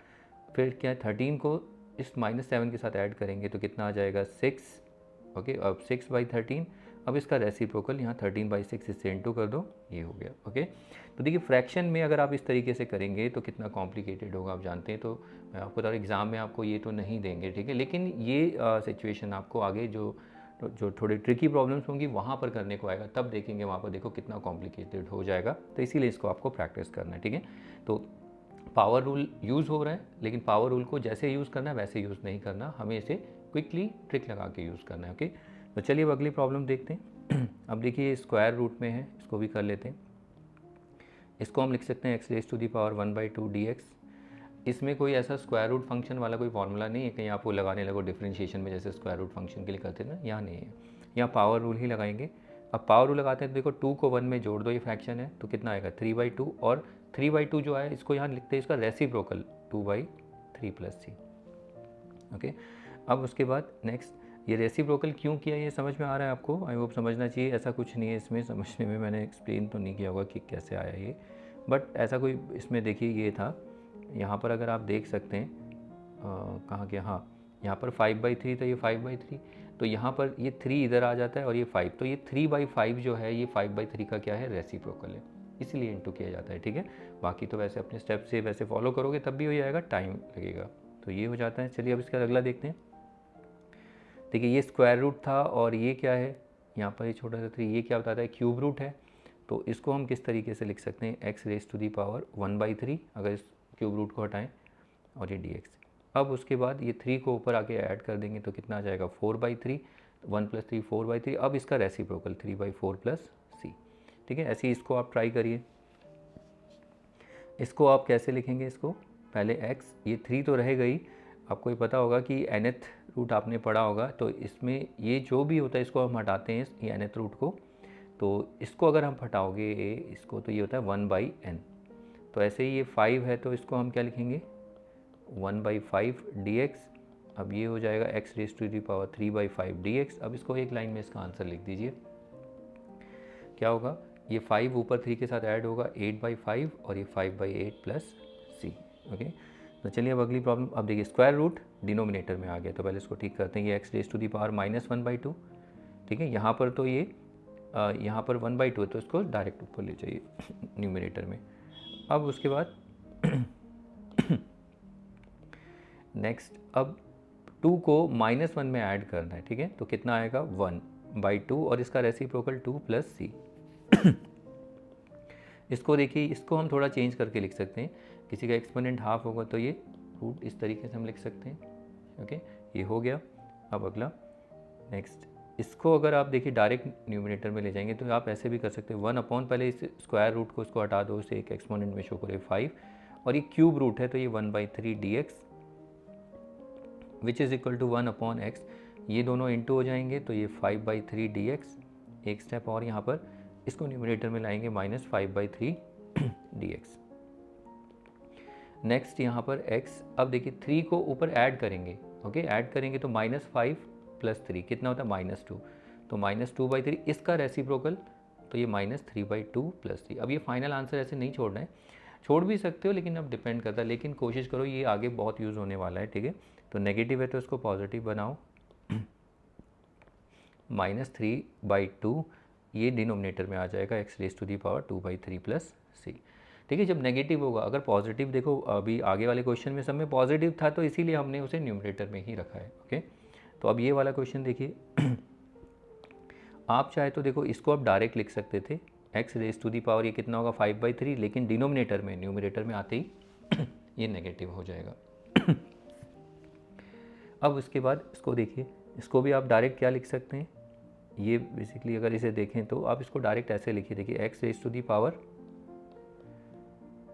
[SPEAKER 1] फिर क्या है 13 को इस -7 के साथ ऐड करेंगे तो कितना आ जाएगा 6। ओके, अब 6/13। अब इसका रेसिप्रोकल यहाँ 13/6 इससे इंटू कर दो, ये हो गया। ओके, तो देखिए फ्रैक्शन में अगर आप इस तरीके से करेंगे तो कितना कॉम्प्लिकेटेड होगा आप जानते हैं। तो मैं आपको बता रहा हूँ एग्ज़ाम में आपको ये तो नहीं देंगे, ठीक है, लेकिन ये सिचुएशन आपको आगे जो थोड़ी ट्रिकी प्रॉब्लम्स होंगी वहाँ पर करने को आएगा, तब देखेंगे वहाँ पर देखो कितना कॉम्प्लिकेटेड हो जाएगा। तो इसीलिए इसको आपको प्रैक्टिस करना है, ठीक है। तो पावर रूल यूज़ हो रहा है, लेकिन पावर रूल को जैसे यूज़ करना है वैसे यूज़ नहीं करना, हमें इसे क्विकली ट्रिक लगा के यूज़ करना है। ओके, तो चलिए अब अगली प्रॉब्लम देखते हैं। अब देखिए स्क्वायर रूट में है, इसको भी कर लेते हैं। इसको हम लिख सकते हैं x raise to the power 1/2 dx। इसमें कोई ऐसा स्क्वायर रूट फंक्शन वाला कोई फॉर्मूला नहीं है कहीं आपको लगाने लगो डिफरेंशिएशन में, जैसे स्क्वायर रूट फंक्शन के लिए करते हैं ना, यहाँ नहीं है, यहाँ पावर रूल ही लगाएंगे। अब पावर रूल लगाते हैं तो देखो 2 को 1 में जोड़ दो, ये फ्रैक्शन है, तो कितना आएगा 3/2। और 3/2 जो आया इसको यहाँ लिखते हैं इसका रेसिप्रोकल 2/3 प्लस सी। ओके, अब उसके बाद नेक्स्ट ये रेसिप्रोकल क्यों किया ये समझ में आ रहा है आपको, आई होप समझना चाहिए। ऐसा कुछ नहीं है इसमें, समझने में मैंने एक्सप्लेन तो नहीं किया होगा कि कैसे आया ये, बट ऐसा कोई इसमें देखिए ये था। यहाँ पर अगर आप देख सकते हैं कहाँ गया, हाँ यहाँ पर 5/3 तो ये 5/3, तो यहाँ पर ये 3 इधर आ जाता है और ये 5, तो ये 3/5 जो है ये 5/3 का क्या है रेसिप्रोकल है, इसीलिए इंटू किया जाता है, ठीक है। बाकी तो वैसे अपने स्टेप से वैसे फॉलो करोगे तब भी हो जाएगा, टाइम लगेगा। तो ये हो जाता है। चलिए अब इसका अगला देखते हैं। देखिए ये स्क्वायर रूट था और ये क्या है यहाँ पर ये छोटा सा 3, ये क्या बताता है क्यूब रूट है। तो इसको हम किस तरीके से लिख सकते हैं x raise to the power 1/3 अगर इस क्यूब रूट को हटाएं, और ये dx। अब उसके बाद ये 3 को ऊपर आके ऐड कर देंगे तो कितना आ जाएगा 4/3, 1 + 3 4/3। अब इसका रेसिप्रोकल 3/4 प्लस सी, ठीक है। ऐसे ही इसको आप ट्राई करिए। इसको आप कैसे लिखेंगे, इसको पहले x, ये 3 तो रहेगा ही, आपको ये पता होगा कि nth रूट आपने पढ़ा होगा, तो इसमें ये जो भी होता है इसको हम हटाते हैं, ये nth रूट को, तो इसको अगर हम हटाओगे इसको तो ये होता है 1/n। तो ऐसे ही ये 5 है तो इसको हम क्या लिखेंगे 1/5 dx। अब ये हो जाएगा x raise to the power 3/5 dx। अब इसको एक लाइन में इसका आंसर लिख दीजिए, क्या होगा, ये 5 ऊपर 3 के साथ ऐड होगा 8/5 और ये 5/8 प्लस c। ओके, तो चलिए अब अगली प्रॉब्लम। अब देखिए स्क्वायर रूट डिनोमिनेटर में आ गया, तो पहले इसको ठीक करते हैं। ये x raise to the power -1/2, ठीक है। यहाँ पर तो ये यहाँ पर 1/2 है तो इसको डायरेक्ट ऊपर ले जाइए न्यूमिनेटर में। अब उसके बाद नेक्स्ट, अब 2 को -1 में ऐड करना है, ठीक है। तो कितना आएगा 1/2 और इसका रेसिप्रोकल 2 + c। इसको देखिए, इसको हम थोड़ा चेंज करके लिख सकते हैं। किसी का एक्सपोनेंट हाफ होगा तो ये रूट इस तरीके से हम लिख सकते हैं। ओके, ये हो गया। अब अगला नेक्स्ट, इसको अगर आप देखिए डायरेक्ट न्यूमिनेटर में ले जाएंगे तो आप ऐसे भी कर सकते हैं 1/, पहले इस स्क्वायर रूट को इसको हटा दो, उसे एक एक्सपोनेंट में शो करें 5, और ये क्यूब रूट है तो ये 1/3 dx which is equal to 1/x। ये दोनों इंटू हो जाएंगे तो ये 5/3 dx। एक स्टेप और यहाँ पर इसको न्यूमिनेटर में लाएंगे -5/3 dx। नेक्स्ट यहाँ पर x, अब देखिए 3 को ऊपर ऐड करेंगे। ओके, ऐड करेंगे तो -5 + 3 कितना होता है -2, तो -2/3 इसका रेसिप्रोकल, तो ये -3/2 + 3। अब ये फाइनल आंसर ऐसे नहीं छोड़ना है, छोड़ भी सकते हो लेकिन अब डिपेंड करता है, लेकिन कोशिश करो, ये आगे बहुत यूज़ होने वाला है, ठीक है। तो नेगेटिव है तो इसको पॉजिटिव बनाओ, -3/2 ये डिनोमिनेटर में आ जाएगा x raise to the power 2/3 + c, ठीक है। जब नेगेटिव होगा, अगर पॉजिटिव, देखो अभी आगे वाले क्वेश्चन में सब में पॉजिटिव था तो इसीलिए हमने उसे न्यूमिनेटर में ही रखा है। ओके, तो अब ये वाला क्वेश्चन देखिए आप चाहे तो देखो इसको आप डायरेक्ट लिख सकते थे, x raise to the power ये कितना होगा 5/3, लेकिन डिनोमिनेटर में, न्यूमिनेटर में आते ही ये नेगेटिव हो जाएगा। अब उसके बाद इसको देखिए, इसको भी आप डायरेक्ट क्या लिख सकते हैं, ये बेसिकली अगर इसे देखें तो आप इसको डायरेक्ट ऐसे लिखिए, देखिए x raise to the power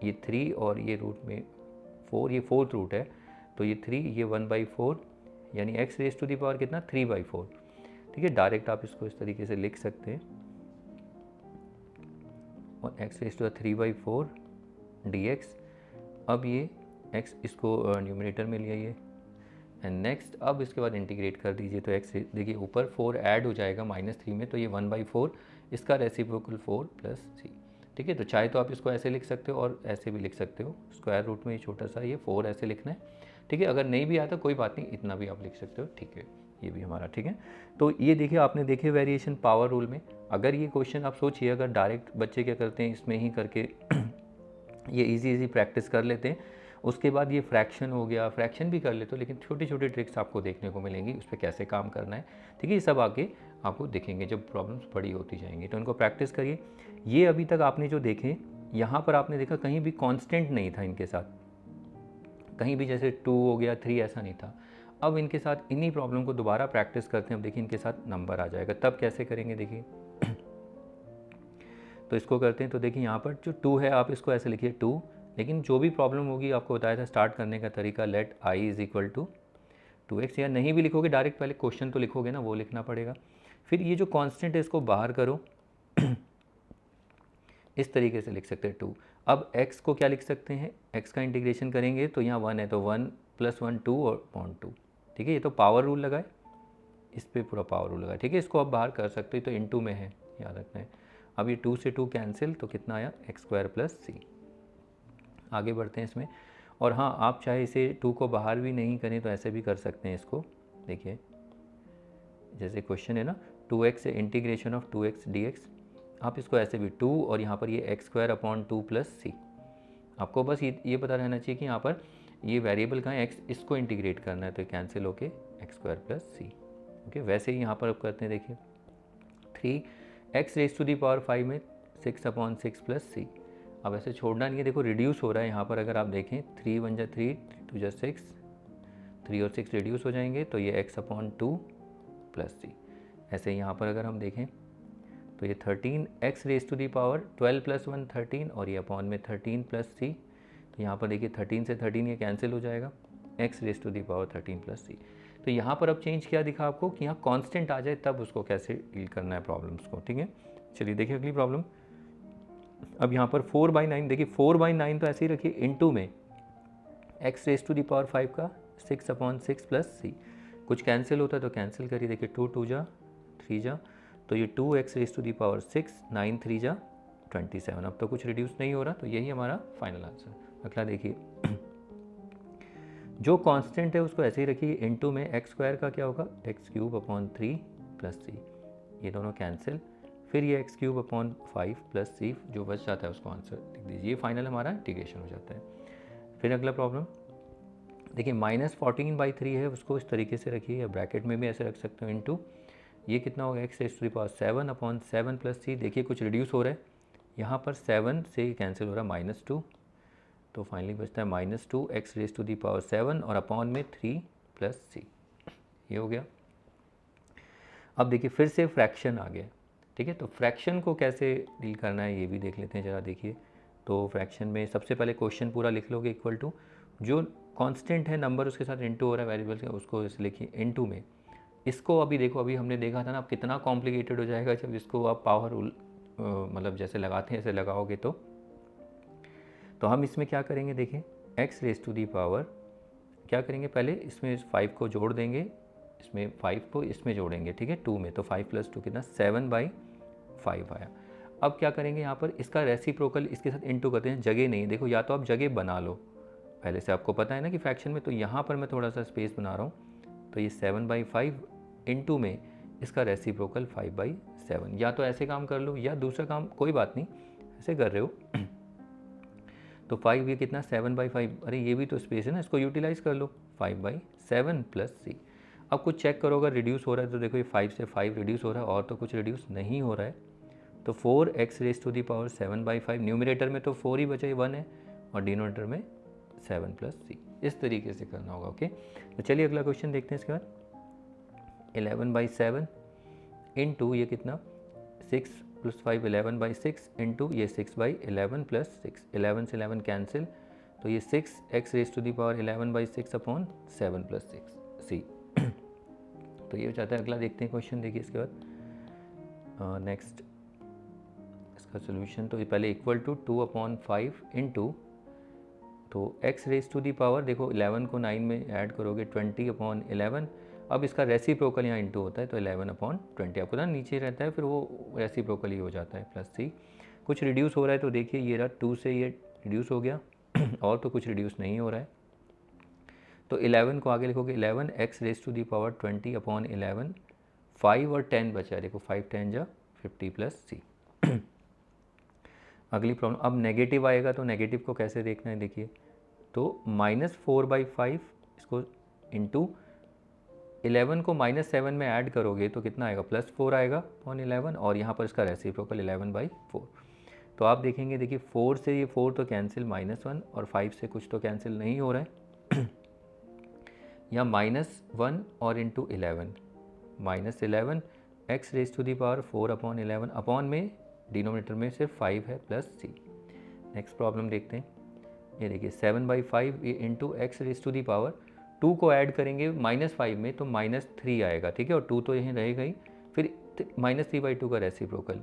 [SPEAKER 1] ये 3 और ये रूट में 4, ये 4th रूट है तो ये 3, ये 1/4, यानी x raise to the power कितना 3/4, ठीक है। डायरेक्ट आप इसको इस तरीके से लिख सकते हैं, और x रेज़ टू 3/4 dx। अब ये x इसको न्यूमिनेटर में ले आइए, एंड नेक्स्ट अब इसके बाद इंटीग्रेट कर दीजिए, तो x देखिए ऊपर 4 ऐड हो जाएगा -3 में, तो ये 1/4 इसका रेसिप्रोकल 4 + c, ठीक है। तो चाहे तो आप इसको ऐसे लिख सकते हो और ऐसे भी लिख सकते हो, स्क्वायर रूट में ये छोटा सा ये 4 ऐसे लिखना है, ठीक है। अगर नहीं भी आता कोई बात नहीं, इतना भी आप लिख सकते हो, ठीक है। ये भी हमारा ठीक है। तो ये देखिए आपने देखे वेरिएशन पावर रूल में। अगर ये क्वेश्चन आप सोचिए, अगर डायरेक्ट बच्चे क्या करते हैं इसमें ही करके ये इजी प्रैक्टिस कर लेते हैं, उसके बाद ये फ्रैक्शन हो गया, फ्रैक्शन भी कर लेते हो, लेकिन छोटी छोटी ट्रिक्स आपको देखने को मिलेंगी उस पर कैसे काम करना है, ठीक है। ये सब आगे आपको दिखेंगे जब प्रॉब्लम्स बड़ी होती जाएंगी, तो इनको प्रैक्टिस करिए। ये अभी तक आपने जो देखे, यहाँ पर आपने देखा कहीं भी कांस्टेंट नहीं था इनके साथ, कहीं भी जैसे 2 हो गया 3 ऐसा नहीं था। अब इनके साथ इन्हीं प्रॉब्लम को दोबारा प्रैक्टिस करते हैं, अब देखिए इनके साथ नंबर आ जाएगा, तब कैसे करेंगे देखिए तो इसको करते हैं, तो देखिए यहाँ पर जो 2 है आप इसको ऐसे लिखिए 2, लेकिन जो भी प्रॉब्लम होगी आपको बताया था स्टार्ट करने का तरीका, लेट i = 2x, या नहीं भी लिखोगे डायरेक्ट पहले क्वेश्चन तो लिखोगे ना, वो लिखना पड़ेगा। फिर ये जो कांस्टेंट है इसको बाहर करो इस तरीके से लिख सकते हैं 2। अब x को क्या लिख सकते हैं, x का इंटीग्रेशन करेंगे तो यहाँ 1 है तो 1 + 1 2 और पॉइंट 2, ठीक है। ये तो पावर रूल लगाए, इस पर पूरा पावर रूल लगाए, ठीक है। इसको आप बाहर कर सकते हो, तो इनटू में है, याद रखना है। अब ये 2 से 2 कैंसिल, तो कितना आया x² + c। आगे बढ़ते हैं इसमें, और हाँ आप चाहे इसे 2 को बाहर भी नहीं करें तो ऐसे भी कर सकते हैं इसको, देखिए जैसे क्वेश्चन है ना 2x integration of 2x dx, आप इसको ऐसे भी 2 और यहाँ पर ये x² / 2 + c। आपको बस ये पता रहना चाहिए कि यहाँ पर ये वेरिएबल का है x, इसको इंटीग्रेट करना है, तो कैंसिल होके x² + c। ओके, वैसे ही यहाँ पर अब करते हैं, देखिए 3x rays to the power 5 में 6/6 + c। अब ऐसे छोड़ना नहीं है, देखो रिड्यूस हो रहा है यहाँ पर, अगर आप देखें 3 × 1 = 3, 2 × 6, 3 और 6 रिड्यूस हो जाएंगे, तो ये x/2 + c। ऐसे ही यहाँ पर अगर हम देखें तो ये 13x rays to the power 12 + 1 13, और ये अपॉन में 13 + c, तो यहाँ पर देखिए 13 से 13 ये कैंसिल हो जाएगा, x raise to the power 13 plus c। तो यहाँ पर अब चेंज क्या दिखा आपको कि यहाँ कांस्टेंट आ जाए तब उसको कैसे डील करना है प्रॉब्लम्स को, ठीक है। चलिए देखिए अगली प्रॉब्लम। अब यहाँ पर 4/9, देखिए 4/9 तो ऐसे ही रखिए, इनटू में x raise to the power 5 का 6/6 प्लस c। कुछ कैंसिल होता है तो कैंसिल करिए, देखिए 2 2 जा 3 जा, तो ये 2x raise to the power 6, 9 3 जा 27। अब तो कुछ रिड्यूस नहीं हो रहा, तो यही हमारा फाइनल आंसर। अगला देखिए, जो कांस्टेंट है उसको ऐसे ही रखिए, इनटू में एक्स स्क्वायर का क्या होगा, x³ प्लस c, ये दोनों कैंसिल, फिर ये x³ प्लस c जो बच जाता है उसको आंसर लिख दीजिए। ये फाइनल हमारा इंटीग्रेशन हो जाता है। फिर अगला प्रॉब्लम देखिए, -14/3 है, उसको इस तरीके से रखिए, या ब्रैकेट में भी ऐसे रख सकते हो, इनटू ये कितना होगा x raise to the power 7/7 plus c। देखिए कुछ रिड्यूस हो रहा है, यहाँ पर 7 से कैंसिल हो रहा है -2, तो फाइनली बचता है -2 x raise to the power 7 और अपॉन में 3 प्लस c, ये हो गया। अब देखिए फिर से फ्रैक्शन आ गया, ठीक है। तो फ्रैक्शन को कैसे डील करना है ये भी देख लेते हैं ज़रा। देखिए तो फ्रैक्शन में सबसे पहले क्वेश्चन पूरा लिख लोगे, इक्वल टू जो कांस्टेंट है नंबर उसके साथ इनटू हो रहा है वेरिएबल का, उसको इस लिखिए इनटू में। इसको अभी देखो, अभी हमने देखा था ना, अब कितना कॉम्प्लिकेटेड हो जाएगा जब इसको आप पावर मतलब जैसे लगाते हैं ऐसे लगाओगे तो हम इसमें क्या करेंगे, देखिए x raise to the power क्या करेंगे, पहले इसमें 5 को जोड़ देंगे, इसमें 5 को इसमें जोड़ेंगे, ठीक है, 2 में, तो 5 + 2 कितना 7/5 आया। अब क्या करेंगे यहाँ पर, इसका रेसिप्रोकल इसके साथ इनटू करते हैं, जगह नहीं, देखो या तो आप जगह बना लो, पहले से आपको पता है ना कि फ्रैक्शन में, तो यहाँ पर मैं थोड़ा सा स्पेस बना रहा हूँ, तो ये 7/5 इनटू में इसका रेसिप्रोकल 5/7, या तो ऐसे काम कर लो या दूसरा काम, कोई बात नहीं ऐसे कर रहे हो तो 5 ये कितना 7/5, अरे ये भी तो स्पेस है ना, इसको यूटिलाइज कर लो, 5/7 प्लस c। अब कुछ चेक करो, अगर रिड्यूस हो रहा है तो देखो ये 5 से 5 रिड्यूस हो रहा है, और तो कुछ रिड्यूस नहीं हो रहा है, तो 4x raise to the power 7/5, numerator में तो 4 ही बचा, 1 है, और डिनोमिनेटर में 7 प्लस c। इस तरीके से करना होगा, ओके। तो चलिए अगला क्वेश्चन देखते हैं। इसके बाद 11/7 इनटू ये कितना 6 + 5 11/6 इनटू ये 6/11 प्लस 6, 11 से 11 कैंसिल, तो ये 6x raise to the power 11/6 upon 7 plus 6 c। तो ये हो जाता है। अगला देखते हैं क्वेश्चन, देखिए इसके बाद नेक्स्ट इसका सोल्यूशन, तो ये पहले इक्वल टू 2/5 इनटू, तो x raise to the power, देखो 11 को 9 में ऐड करोगे 20/11, अब इसका रेसिप्रोकल यहाँ इंटू होता है, तो 11/20 आपको ना नीचे रहता है, फिर वो रेसिप्रोकल ही हो जाता है, प्लस c। कुछ रिड्यूस हो रहा है, तो देखिए ये रहा 2 से ये रिड्यूस हो गया और तो कुछ रिड्यूस नहीं हो रहा है, तो 11 को आगे लिखोगे 11 x raise to the power 20/11, 5 और 10 बचा है, देखो 5 10 जा 50 प्लस c। अगली प्रॉब्लम, अब नेगेटिव आएगा तो नेगेटिव को कैसे देखना है, देखिए तो -4/5 इसको इनटू 11 को -7 में ऐड करोगे तो कितना आएगा, +4 आएगा अपॉन 11, और यहाँ पर इसका रेसिप्रोकल 11/4। तो आप देखेंगे, देखिए 4 से ये 4 तो कैंसिल, -1, और 5 से कुछ तो कैंसिल नहीं हो रहा है या -1 और into 11, -11 x raise to the power 4/11 upon में डिनोमिनेटर में सिर्फ 5 है प्लस c। नेक्स्ट प्रॉब्लम देखते हैं, ये देखिए 7/5 ये into X raise to the power, 2 को ऐड करेंगे -5 में तो -3 आएगा, ठीक है, और 2 तो यहीं रहेगा ही, फिर -3/2 का रेसिप्रोकल,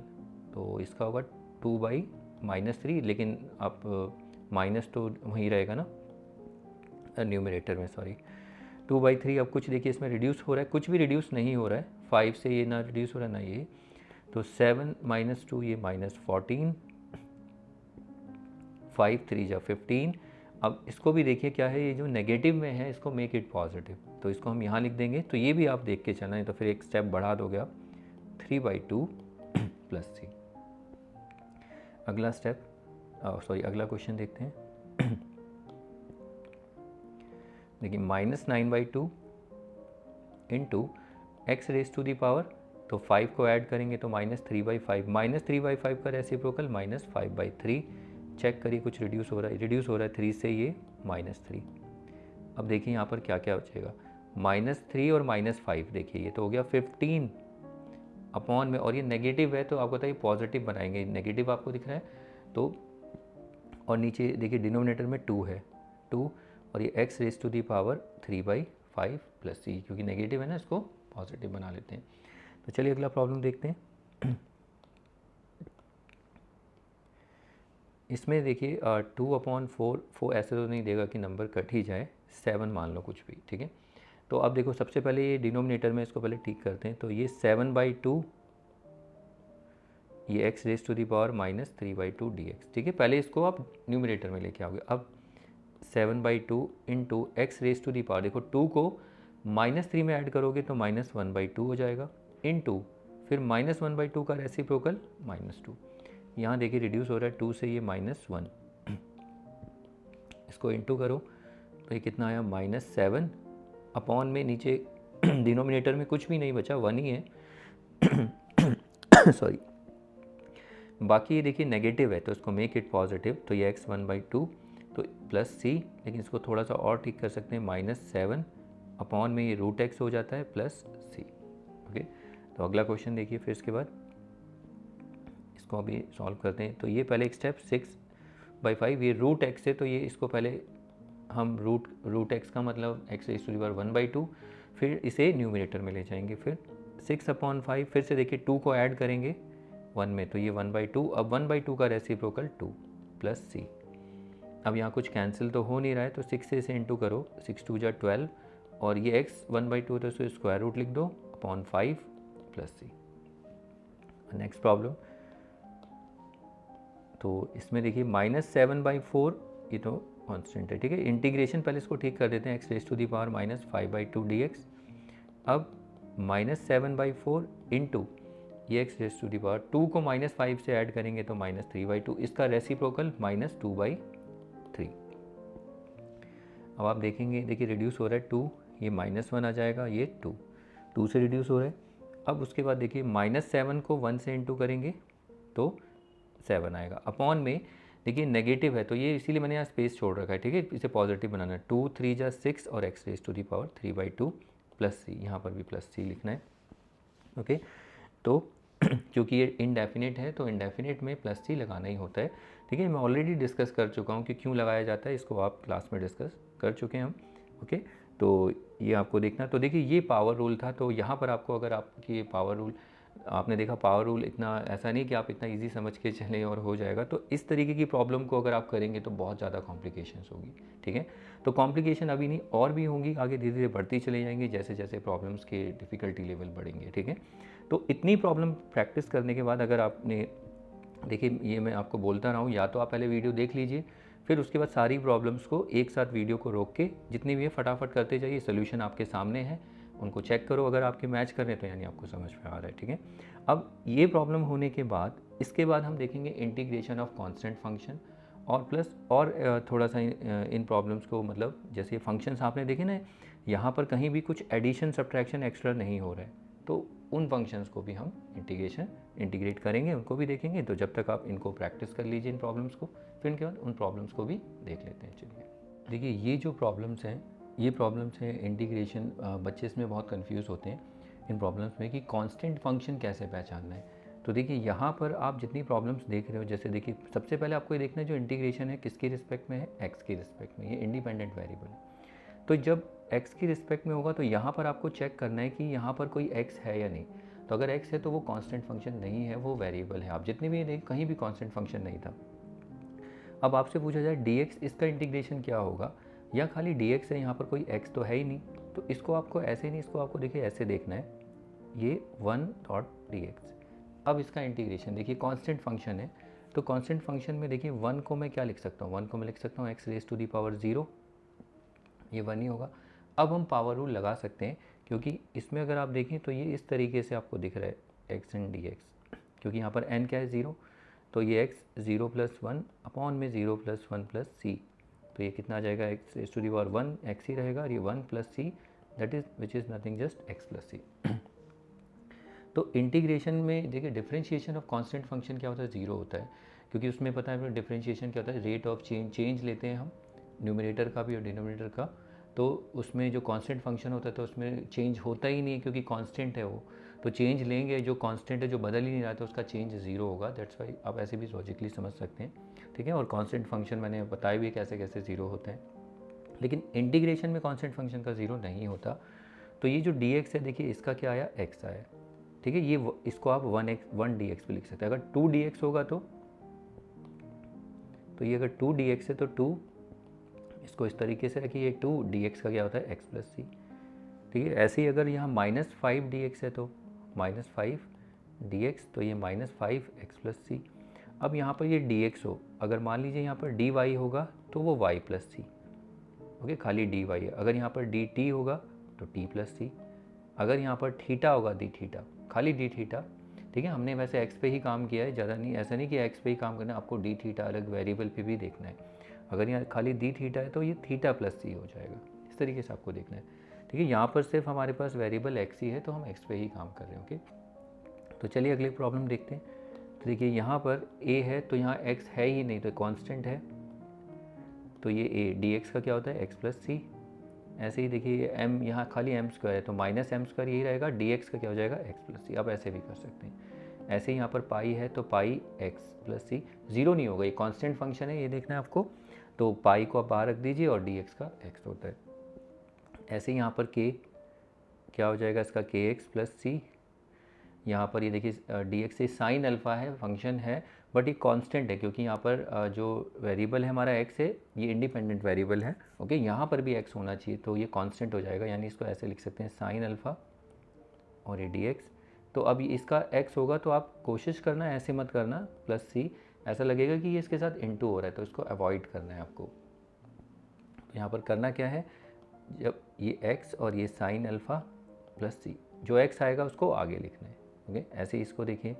[SPEAKER 1] तो इसका होगा 2/-3, लेकिन आप माइनस तो वहीं रहेगा ना न्यूमरेटर में, सॉरी 2/3। अब कुछ देखिए इसमें रिड्यूस हो रहा है, कुछ भी रिड्यूस नहीं हो रहा है, 5 से ये ना रिड्यूस हो रहा है ना ये, तो 7 - 2 ये -14, 5 3 जा 15। अब इसको भी देखिए क्या है, ये जो नेगेटिव में है इसको मेक इट पॉजिटिव, तो इसको हम यहाँ लिख देंगे, तो ये भी आप देख के चलना है, तो फिर एक स्टेप बढ़ा दोगे आप 3/2 प्लस c। अगला स्टेप, सॉरी अगला क्वेश्चन देखते हैं देखिए -9/2 into X raise to the power, तो 5 को ऐड करेंगे तो -3/5, -3/5 का रेसिप्रोकल -5/3। चेक करिए कुछ रिड्यूस हो रहा है, 3 से ये -3। अब देखिए यहाँ पर क्या क्या बचेगा, -3 और -5, देखिए ये तो हो गया 15 अपॉन में, और ये नेगेटिव है तो आपको बताइए पॉजिटिव बनाएंगे, नेगेटिव आपको दिख रहा है, तो और नीचे देखिए डिनोमिनेटर में 2 है, 2 और ये x raise to the power 3/5 plus c, क्योंकि नेगेटिव है ना इसको पॉजिटिव बना लेते हैं। तो चलिए अगला प्रॉब्लम देखते हैं। इसमें देखिए 2/4 ऐसे तो नहीं देगा कि नंबर कट ही जाए, 7 मान लो कुछ भी, ठीक है। तो अब देखो सबसे पहले ये डिनोमिनेटर में इसको पहले ठीक करते हैं। तो ये 7/2 ये x raise to the power -3/2 dx, ठीक है। पहले इसको आप न्यूमरेटर में लेके आओगे। अब 7/2 into X raise to the power, देखो 2 को -3 में ऐड करोगे तो -1/2 हो जाएगा, इंटू फिर -1/2 का रेसिप्रोकल -2। यहाँ देखिए रिड्यूस हो रहा है 2 से ये -1, इसको इंटू करो तो ये कितना आया -7 अपॉन में नीचे डिनोमिनेटर में कुछ भी नहीं बचा, 1 ही है सॉरी। बाकी ये देखिए नेगेटिव है तो इसको मेक इट पॉजिटिव, तो ये x 1/2 तो प्लस c, लेकिन इसको थोड़ा सा और ठीक कर सकते हैं, -7 अपॉन में ये √x हो जाता है प्लस c। ओके, तो अगला क्वेश्चन देखिए फिर इसके बाद इसको अभी सॉल्व करते हैं। तो ये पहले एक स्टेप 6/5 ये √x है, तो ये इसको पहले हम √x का मतलब x raise to the power 1/2, फिर इसे न्यूमरेटर में ले जाएंगे, फिर 6/5 फिर से देखिए 2 को ऐड करेंगे 1 में तो ये 1/2, अब 1/2 का रेसिप्रोकल 2 प्लस c। अब यहाँ कुछ कैंसिल तो हो नहीं रहा है तो 6 से इसे इंटू करो, 6 2 जा 12 और ये x 1/2 तो इसको स्क्वायर रूट लिख दो upon 5 plus c। Next problem, तो इसमें देखिए -7/4 ये तो कांस्टेंट है, ठीक है। इंटीग्रेशन पहले इसको ठीक कर देते हैं, x raise to the power -5/2 dx। अब -7/4 इंटू ये x raise to the power 2 को -5 से ऐड करेंगे तो -3/2, इसका रेसिप्रोकल -2/3। अब आप देखेंगे देखिए रिड्यूस हो रहा है 2, ये -1 आ जाएगा, ये 2 से रिड्यूस हो रहा है। अब उसके बाद देखिए -7 को 1 से इंटू करेंगे तो 7 आएगा, अपॉन में देखिए नेगेटिव है तो ये इसीलिए मैंने यहाँ स्पेस छोड़ रखा है, ठीक है। इसे पॉजिटिव बनाना है, 2 3 जा 6 और x raise to the power 3/2 plus c, यहाँ पर भी प्लस c लिखना है। ओके, तो क्योंकि ये इनडेफिनेट है तो इनडेफिनेट में प्लस c लगाना ही होता है, ठीक है। मैं ऑलरेडी डिस्कस कर चुका हूँ कि क्यों लगाया जाता है, इसको आप क्लास में डिस्कस कर चुके हैं हम। ओके, तो ये आपको देखना। तो देखिए ये पावर रूल था, तो यहाँ पर आपको अगर आपकी ये पावर रूल आपने देखा, पावर रूल इतना ऐसा नहीं कि आप इतना इजी समझ के चलें और हो जाएगा। तो इस तरीके की प्रॉब्लम को अगर आप करेंगे तो बहुत ज़्यादा कॉम्प्लिकेशंस होगी, ठीक है। तो कॉम्प्लिकेशन अभी नहीं और भी होंगी, आगे धीरे धीरे बढ़ती चली जाएंगी जैसे जैसे प्रॉब्लम्स के डिफ़िकल्टी लेवल बढ़ेंगे, ठीक है। तो इतनी प्रॉब्लम प्रैक्टिस करने के बाद अगर आपने देखिए, ये मैं आपको बोलता रहा हूँ, या तो आप पहले वीडियो देख लीजिए, फिर उसके बाद सारी प्रॉब्लम्स को एक साथ वीडियो को रोक के जितनी भी है फटाफट करते जाइए, सोल्यूशन आपके सामने है, उनको चेक करो, अगर आपके मैच कर रहे हैं तो यानी आपको समझ में आ रहा है, ठीक है। अब ये प्रॉब्लम होने के बाद इसके बाद हम देखेंगे इंटीग्रेशन ऑफ कांस्टेंट फंक्शन और प्लस और थोड़ा सा इन प्रॉब्लम्स को, मतलब जैसे फंक्शंस आपने देखे ना, यहाँ पर कहीं भी कुछ एडिशन सब्ट्रैक्शन एक्स्ट्रा नहीं हो रहा है, तो उन फंक्शंस को भी हम इंटीग्रेट करेंगे, उनको भी देखेंगे। तो जब तक आप इनको प्रैक्टिस कर लीजिए इन प्रॉब्लम्स को, फिर इनके बाद उन प्रॉब्लम्स को भी देख लेते हैं। चलिए देखिए, ये जो प्रॉब्लम्स हैं, ये प्रॉब्लम्स हैं इंटीग्रेशन। बच्चे इसमें बहुत कंफ्यूज होते हैं इन प्रॉब्लम्स में कि कांस्टेंट फंक्शन कैसे पहचानना है। तो देखिए यहाँ पर आप जितनी प्रॉब्लम्स देख रहे हो, जैसे देखिए सबसे पहले आपको ये देखना है जो इंटीग्रेशन है किसके रिस्पेक्ट में है, एक्स के रिस्पेक्ट में, ये इंडिपेंडेंट वेरिएबल है। तो जब x की रिस्पेक्ट में होगा तो यहाँ पर आपको चेक करना है कि यहाँ पर कोई x है या नहीं। तो अगर x है तो वो कांस्टेंट फंक्शन नहीं है, वो वेरिएबल है। आप जितने भी देख कहीं भी कांस्टेंट फंक्शन नहीं था। अब आपसे पूछा जाए dx, इसका इंटीग्रेशन क्या होगा, या खाली dx है, यहाँ पर कोई x तो है ही नहीं, तो इसको आपको ऐसे नहीं, इसको आपको देखिए ऐसे देखना है, ये 1.dx। अब इसका इंटीग्रेशन देखिए, कांस्टेंट फंक्शन है तो कांस्टेंट फंक्शन में देखिए 1 को मैं क्या लिख सकता हूँ, 1 को मैं लिख सकता हूँ x raise to the power 0, ये 1 ही होगा। अब हम पावर रूल लगा सकते हैं, क्योंकि इसमें अगर आप देखें तो ये इस तरीके से आपको दिख रहा है x एंड dx, क्योंकि यहाँ पर n क्या है 0, तो ये x 0 + 1 अपॉन में 0 + 1 + c, तो ये कितना आ जाएगा, x raise to the power 1 x ही रहेगा, और ये 1 + c that is which is nothing just x + c। तो इंटीग्रेशन में देखिए डिफरेंशिएशन ऑफ कांस्टेंट फंक्शन क्या होता है, 0 होता है, क्योंकि उसमें पता है डिफरेंशिएशन क्या होता है, रेट ऑफ चेंज लेते हैं हम, न्यूमरेटर का भी और डिनोमिनेटर का। तो उसमें जो कांस्टेंट फंक्शन होता है तो उसमें चेंज होता ही नहीं है, क्योंकि कांस्टेंट है वो। तो चेंज लेंगे, जो कांस्टेंट है जो बदल ही नहीं रहा था उसका चेंज 0 होगा, दैट्स वाई आप ऐसे भी लॉजिकली समझ सकते हैं, ठीक है। और कांस्टेंट फंक्शन मैंने बताया भी कैसे कैसे 0 होते हैं, लेकिन इंटीग्रेशन में कांस्टेंट फंक्शन का 0 नहीं होता। तो ये जो dx है देखिए इसका क्या आया, x आया, ठीक है। ये इसको आप 1 dx भी लिख सकते हैं। अगर 2 dx होगा तो ये अगर 2 dx है तो 2, इसको इस तरीके से रखिए, 2 dx का क्या होता है x प्लस सी, ठीक है। ऐसे ही अगर यहाँ -5 dx है तो -5 dx, तो ये -5 x प्लस सी। अब यहाँ पर ये dx हो, अगर मान लीजिए यहाँ पर dy होगा तो वो y प्लस सी, ओके, खाली dy है। अगर यहाँ पर dt होगा तो t प्लस सी। अगर यहाँ पर थीटा होगा डी थीटा, खाली डी थीटा, ठीक है। हमने वैसे x पे ही काम किया है, ज़्यादा नहीं, ऐसा नहीं कि x पे ही काम करना है, आपको डी थीटा अलग वेरिएबल पे भी देखना है। अगर यहाँ खाली डी थीटा है तो ये थीटा प्लस सी हो जाएगा, इस तरीके से आपको देखना है, ठीक है। यहाँ पर सिर्फ हमारे पास वेरिएबल x ही है तो हम x पे ही काम कर रहे हैं, ओके। तो चलिए अगले प्रॉब्लम देखते हैं। तो देखिए यहाँ पर a है तो यहाँ x है ही नहीं, तो कांस्टेंट है, तो ये a dx का क्या होता है x प्लस सी। ऐसे ही देखिए m, यहाँ खाली m स्क्वायर है तो -m² यही रहेगा, dx का क्या हो जाएगा x प्लस सी। आप ऐसे भी कर सकते हैं। ऐसे ही यहाँ पर पाई है तो पाई x प्लस सी, 0 नहीं होगा, ये कांस्टेंट फंक्शन है, ये देखना है आपको। तो पाई को आप बाहर रख दीजिए और dx का x होता है। ऐसे ही यहाँ पर k क्या हो जाएगा इसका, kx प्लस सी। यहाँ पर ये देखिए dx से साइन अल्फ़ा है, फंक्शन है, बट ये कांस्टेंट है क्योंकि यहाँ पर जो वेरिएबल है हमारा x है ये इंडिपेंडेंट वेरिएबल है, ओके। यहाँ पर भी x होना चाहिए तो ये कांस्टेंट हो जाएगा, यानी इसको ऐसे लिख सकते हैं साइन अल्फ़ा और ये dx। तो अब इसका x होगा तो आप कोशिश करना ऐसे मत करना प्लस सी, ऐसा लगेगा कि ये इसके साथ इनटू हो रहा है, तो इसको अवॉइड करना है आपको। तो यहाँ पर करना क्या है, जब ये x और ये साइन अल्फ़ा प्लस सी, जो x आएगा उसको आगे लिखना है, ओके। ऐसे ही इसको देखिए,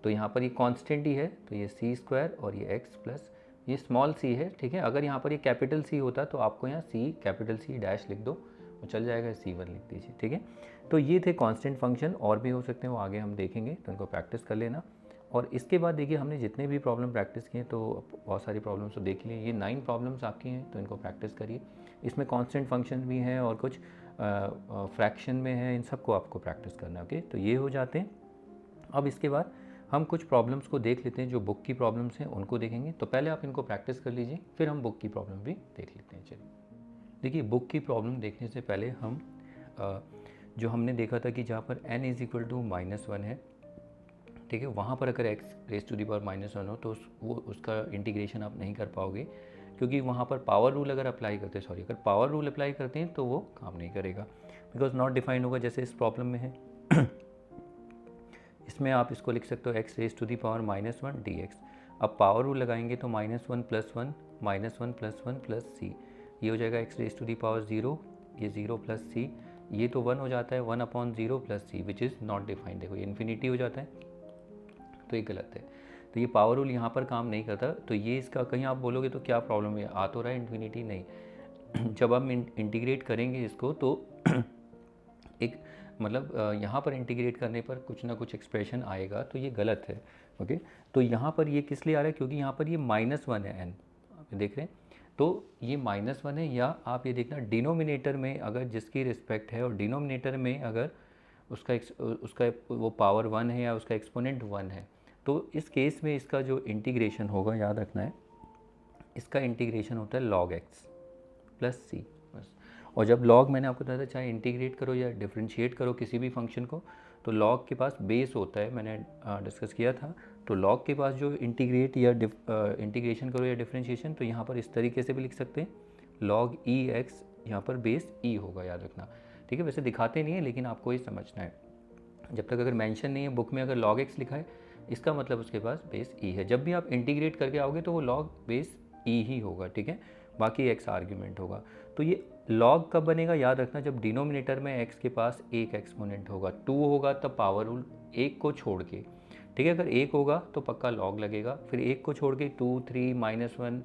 [SPEAKER 1] तो यहाँ पर ये कांस्टेंट ही है तो ये सी स्क्वायर और ये x प्लस ये स्मॉल c है, ठीक है। अगर यहाँ पर ये कैपिटल C होता तो आपको यहाँ c कैपिटल C डैश लिख दो तो चल जाएगा, C1 लिख दीजिए, ठीक है। तो ये थे कांस्टेंट फंक्शन, और भी हो सकते हैं वो आगे हम देखेंगे, तो इनको प्रैक्टिस कर लेना। और इसके बाद देखिए हमने जितने भी प्रॉब्लम प्रैक्टिस किए तो बहुत सारी प्रॉब्लम्स तो देख लिए, ये 9 प्रॉब्लम्स आपकी हैं, तो इनको प्रैक्टिस करिए। इसमें कांस्टेंट फंक्शन भी हैं और कुछ फ्रैक्शन में है, इन सबको आपको प्रैक्टिस करना है, ओके। तो ये हो जाते हैं। अब इसके बाद हम कुछ प्रॉब्लम्स को देख लेते हैं, जो बुक की प्रॉब्लम्स हैं उनको देखेंगे। तो पहले आप इनको प्रैक्टिस कर लीजिए, फिर हम बुक की प्रॉब्लम भी देख लेते हैं। चलिए देखिए, बुक की प्रॉब्लम देखने से पहले हम जो हमने देखा था कि जहाँ पर n इज़ इक्वल टू -1 है, ठीक है, वहाँ पर अगर x raise to the power -1 हो तो उसका इंटीग्रेशन आप नहीं कर पाओगे, क्योंकि वहाँ पर पावर रूल अगर अप्लाई करते हैं, अगर पावर रूल अप्लाई करते हैं तो वो काम नहीं करेगा, बिकॉज नॉट डिफाइंड होगा, जैसे इस प्रॉब्लम में है। इसमें आप इसको लिख सकते हो x raise to the power -1 dx। अब पावर रूल लगाएंगे तो -1 + 1 -1 + 1 + c, ये हो जाएगा x raise to the power 0, ये 0 + c, ये तो 1 हो जाता है, 1/0 + c which is not defined, देखो ये इन्फिनिटी हो जाता है, तो ये गलत है। तो ये पावर रूल यहाँ पर काम नहीं करता। तो ये इसका कहीं आप बोलोगे तो क्या प्रॉब्लम है, आ तो रहा है इन्फिनिटी, नहीं। जब हम इंटीग्रेट करेंगे इसको तो एक मतलब यहाँ पर इंटीग्रेट करने पर कुछ ना कुछ एक्सप्रेशन आएगा, तो ये गलत है, ओके। तो यहाँ पर ये किस लिए आ रहा है, क्योंकि यहाँ पर ये -1 है, n आप देख रहे हैं, तो ये -1 है। या आप ये देखना डिनोमिनेटर में अगर जिसकी रिस्पेक्ट है और डिनोमिनेटर में अगर उसका वो पावर 1 है या उसका एक्सपोनेंट 1 है, तो इस केस में इसका जो इंटीग्रेशन होगा, याद रखना है, इसका इंटीग्रेशन होता है log x प्लस सी, बस। और जब log, मैंने आपको बताया था, चाहे इंटीग्रेट करो या डिफ्रेंशिएट करो किसी भी फंक्शन को, तो log के पास बेस होता है, मैंने डिस्कस किया था। तो log के पास जो इंटीग्रेट या इंटीग्रेशन करो या डिफ्रेंशिएशन, तो यहाँ पर इस तरीके से भी लिख सकते हैं, log e x, यहाँ पर बेस e होगा, याद रखना, ठीक है। वैसे दिखाते नहीं है लेकिन आपको ये समझना है, जब तक अगर मेंशन नहीं है बुक में, अगर log x लिखा है इसका मतलब उसके पास बेस e है। जब भी आप इंटीग्रेट करके आओगे तो वो log बेस e ही होगा, ठीक है, बाकी x आर्ग्यूमेंट होगा। तो ये log कब बनेगा, याद रखना, जब डिनोमिनेटर में x के पास एक एक्सपोनेंट होगा, 2 होगा तब पावर रूल, 1 को छोड़ के, ठीक है। अगर 1 होगा तो पक्का log लगेगा, फिर 1 को छोड़ के 2, 3, -1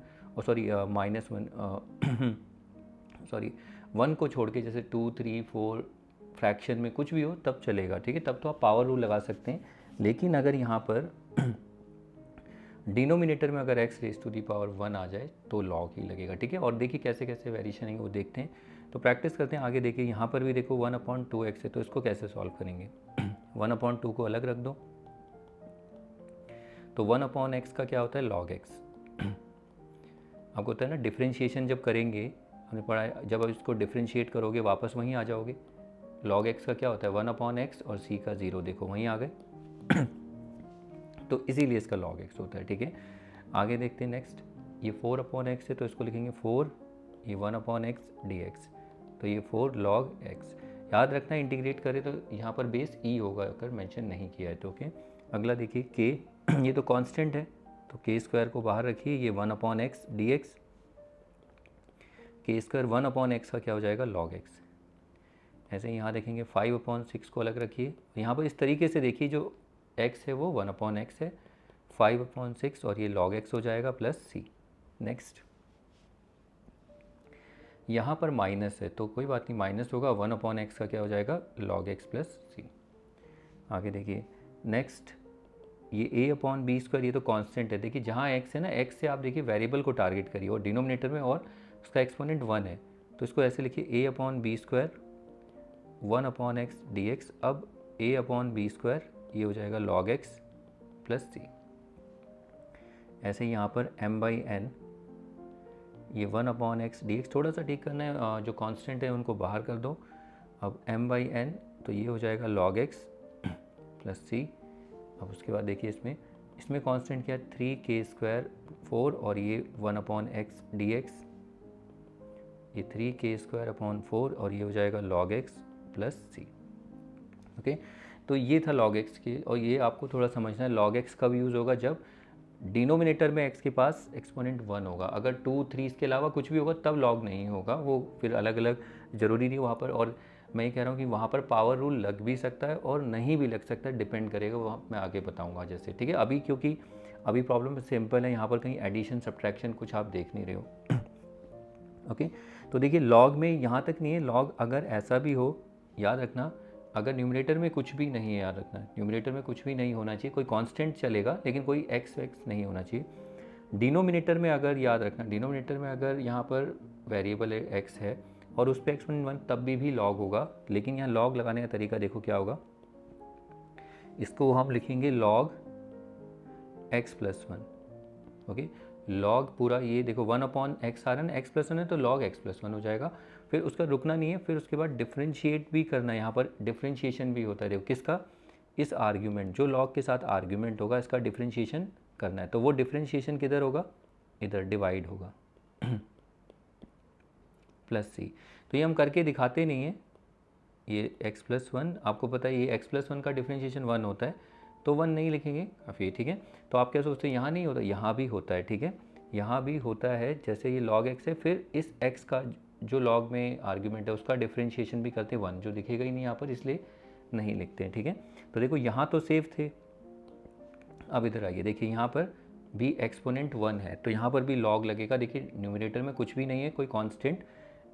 [SPEAKER 1] सॉरी 1 को छोड़ के, जैसे 2, 3, 4 फ्रैक्शन में कुछ भी हो तब चलेगा, ठीक है, तब तो आप पावर रूल लगा सकते हैं। लेकिन अगर यहाँ पर डिनोमिनेटर में अगर x raise to the power 1 आ जाए तो log ही लगेगा, ठीक है। और देखिए कैसे कैसे वेरिएशन है वो देखते हैं, तो प्रैक्टिस करते हैं आगे। देखिए यहाँ पर भी देखो 1/2x है, तो इसको कैसे सॉल्व करेंगे। 1/2 को अलग रख दो, तो 1/x का क्या होता है, log x। आपको होता है ना डिफ्रेंशिएशन जब करेंगे, हमने पढ़ा है जब आप इसको डिफ्रेंशिएट करोगे वापस वहीं आ जाओगे। log x का क्या होता है 1/x और c का 0, देखो वहीं आ गए। तो इसीलिए इसका log x होता है, ठीक है। आगे देखते हैं नेक्स्ट, ये 4/x है तो इसको लिखेंगे 4, ये 1/x dx, तो ये 4 log x। याद रखना इंटीग्रेट करें तो यहाँ पर बेस e होगा, अगर मेंशन नहीं किया है तो, ओके। अगला देखिए k, ये तो कांस्टेंट है तो k स्क्वायर को बाहर रखिए, ये 1/x dx, k square 1/x का क्या हो जाएगा log x। ऐसे यहाँ देखेंगे 5/6 को अलग रखिए, यहाँ पर इस तरीके से देखिए जो x है वो 1/x है, 5/6 और ये log x हो जाएगा प्लस c। नेक्स्ट, यहाँ पर माइनस है तो कोई बात नहीं, माइनस होगा, 1/x का क्या हो जाएगा log x प्लस c। आगे देखिए नेक्स्ट, ये a/b², ये तो कांस्टेंट है। देखिए जहाँ x है ना, x से आप देखिए वेरिएबल को टारगेट करिए और डिनोमिनेटर में, और उसका एक्सपोनेंट 1 है तो इसको ऐसे लिखिए a/b², 1/x dx। अब a/b² ये हो जाएगा log x प्लस c। ऐसे ही यहाँ पर m/n, ये 1/x dx, थोड़ा सा ठीक करना है, जो कांस्टेंट है उनको बाहर कर दो। अब m/n तो ये हो जाएगा log x प्लस c। अब उसके बाद देखिए इसमें कांस्टेंट क्या है 3k² 4 और ये 1/x dx, ये 3k²/4 और ये हो जाएगा log x plus c, okay. तो ये था log x के, और ये आपको थोड़ा समझना है log x कब यूज़ होगा, जब डिनोमिनेटर में x के पास एक्सपोनेंट 1 होगा। अगर 2, 3 इसके अलावा कुछ भी होगा तब log नहीं होगा, वो फिर अलग अलग ज़रूरी नहीं वहाँ पर। और मैं ये कह रहा हूँ कि वहाँ पर पावर रूल लग भी सकता है और नहीं भी लग सकता है, डिपेंड करेगा, वो मैं आगे बताऊँगा जैसे, ठीक है। अभी क्योंकि अभी प्रॉब्लम सिंपल है, यहाँ पर कहीं एडिशन सब्ट्रैक्शन कुछ आप देख नहीं रहे हो, ओके। तो देखिए लॉग में यहाँ तक नहीं है, लॉग अगर ऐसा भी हो, याद रखना अगर न्यूमरेटर में कुछ भी नहीं है, याद रखना न्यूमरेटर में कुछ भी नहीं होना चाहिए, कोई कांस्टेंट चलेगा लेकिन कोई एक्स वैक्स नहीं होना चाहिए। डिनोमिनेटर में अगर, याद रखना डिनोमिनेटर में अगर यहाँ पर वेरिएबल एक्स है और उस पर एक्सपोनेंट 1, तब भी लॉग होगा। लेकिन यहाँ लॉग लगाने का तरीका देखो क्या होगा, इसको हम लिखेंगे log x plus 1, okay. Log पूरा ये देखो 1/x आ रहा है ना, x प्लस 1 है तो log x प्लस 1 हो जाएगा। फिर उसका रुकना नहीं है, फिर उसके बाद डिफ्रेंशिएट भी करना है। यहाँ पर डिफ्रेंशिएशन भी होता है, देखो किसका, इस आर्ग्यूमेंट जो लॉग के साथ आर्ग्यूमेंट होगा इसका डिफ्रेंशिएशन करना है। तो वो डिफ्रेंशिएशन किधर होगा, इधर डिवाइड होगा प्लस c। तो ये हम करके दिखाते नहीं हैं, ये x प्लस 1 आपको पता है, ये x प्लस 1 का डिफ्रेंशिएशन 1 होता है तो 1 नहीं लिखेंगे काफ़ी, ठीक है। तो आप क्या सोचते हैं यहाँ नहीं होता, यहाँ भी होता है, ठीक है, यहाँ भी होता है। जैसे ये log x है, फिर इस x का जो log में आर्ग्यूमेंट है उसका डिफ्रेंशिएशन भी करते हैं 1, जो दिखेगा ही नहीं यहाँ पर इसलिए नहीं लिखते हैं, ठीक है। तो देखो यहाँ तो सेफ थे, अब इधर आइए देखिए यहाँ पर भी एक्सपोनेंट 1 है तो यहाँ पर भी log लगेगा। देखिए न्यूमरेटर में कुछ भी नहीं है, कोई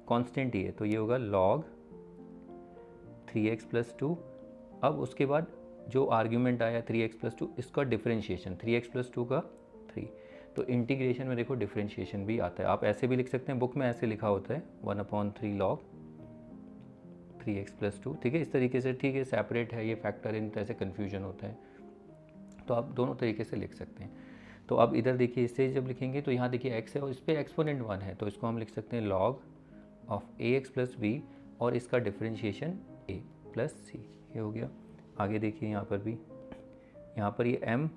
[SPEAKER 1] कांस्टेंट ही है, तो ये होगा log 3x प्लस 2। अब उसके बाद जो आर्ग्यूमेंट आया 3x प्लस 2, इसका डिफ्रेंशिएशन 3x प्लस 2 का 3। तो इंटीग्रेशन में देखो डिफ्रेंशिएशन भी आता है, आप ऐसे भी लिख सकते हैं, बुक में ऐसे लिखा होता है 1/3 log 3x प्लस 2, ठीक है, इस तरीके से, ठीक है। सेपरेट है ये फैक्टर, इन तरह से कन्फ्यूजन होता है, तो आप दोनों तरीके से लिख सकते हैं। तो अब इधर देखिए इससे जब लिखेंगे तो यहाँ देखिए x है और इस पर एक्सपोनेंट 1 है तो इसको हम लिख सकते हैं log of ax plus b और इसका डिफ्रेंशिएशन a प्लस c, ये हो गया। आगे देखिए यहाँ पर भी, यहाँ पर ये m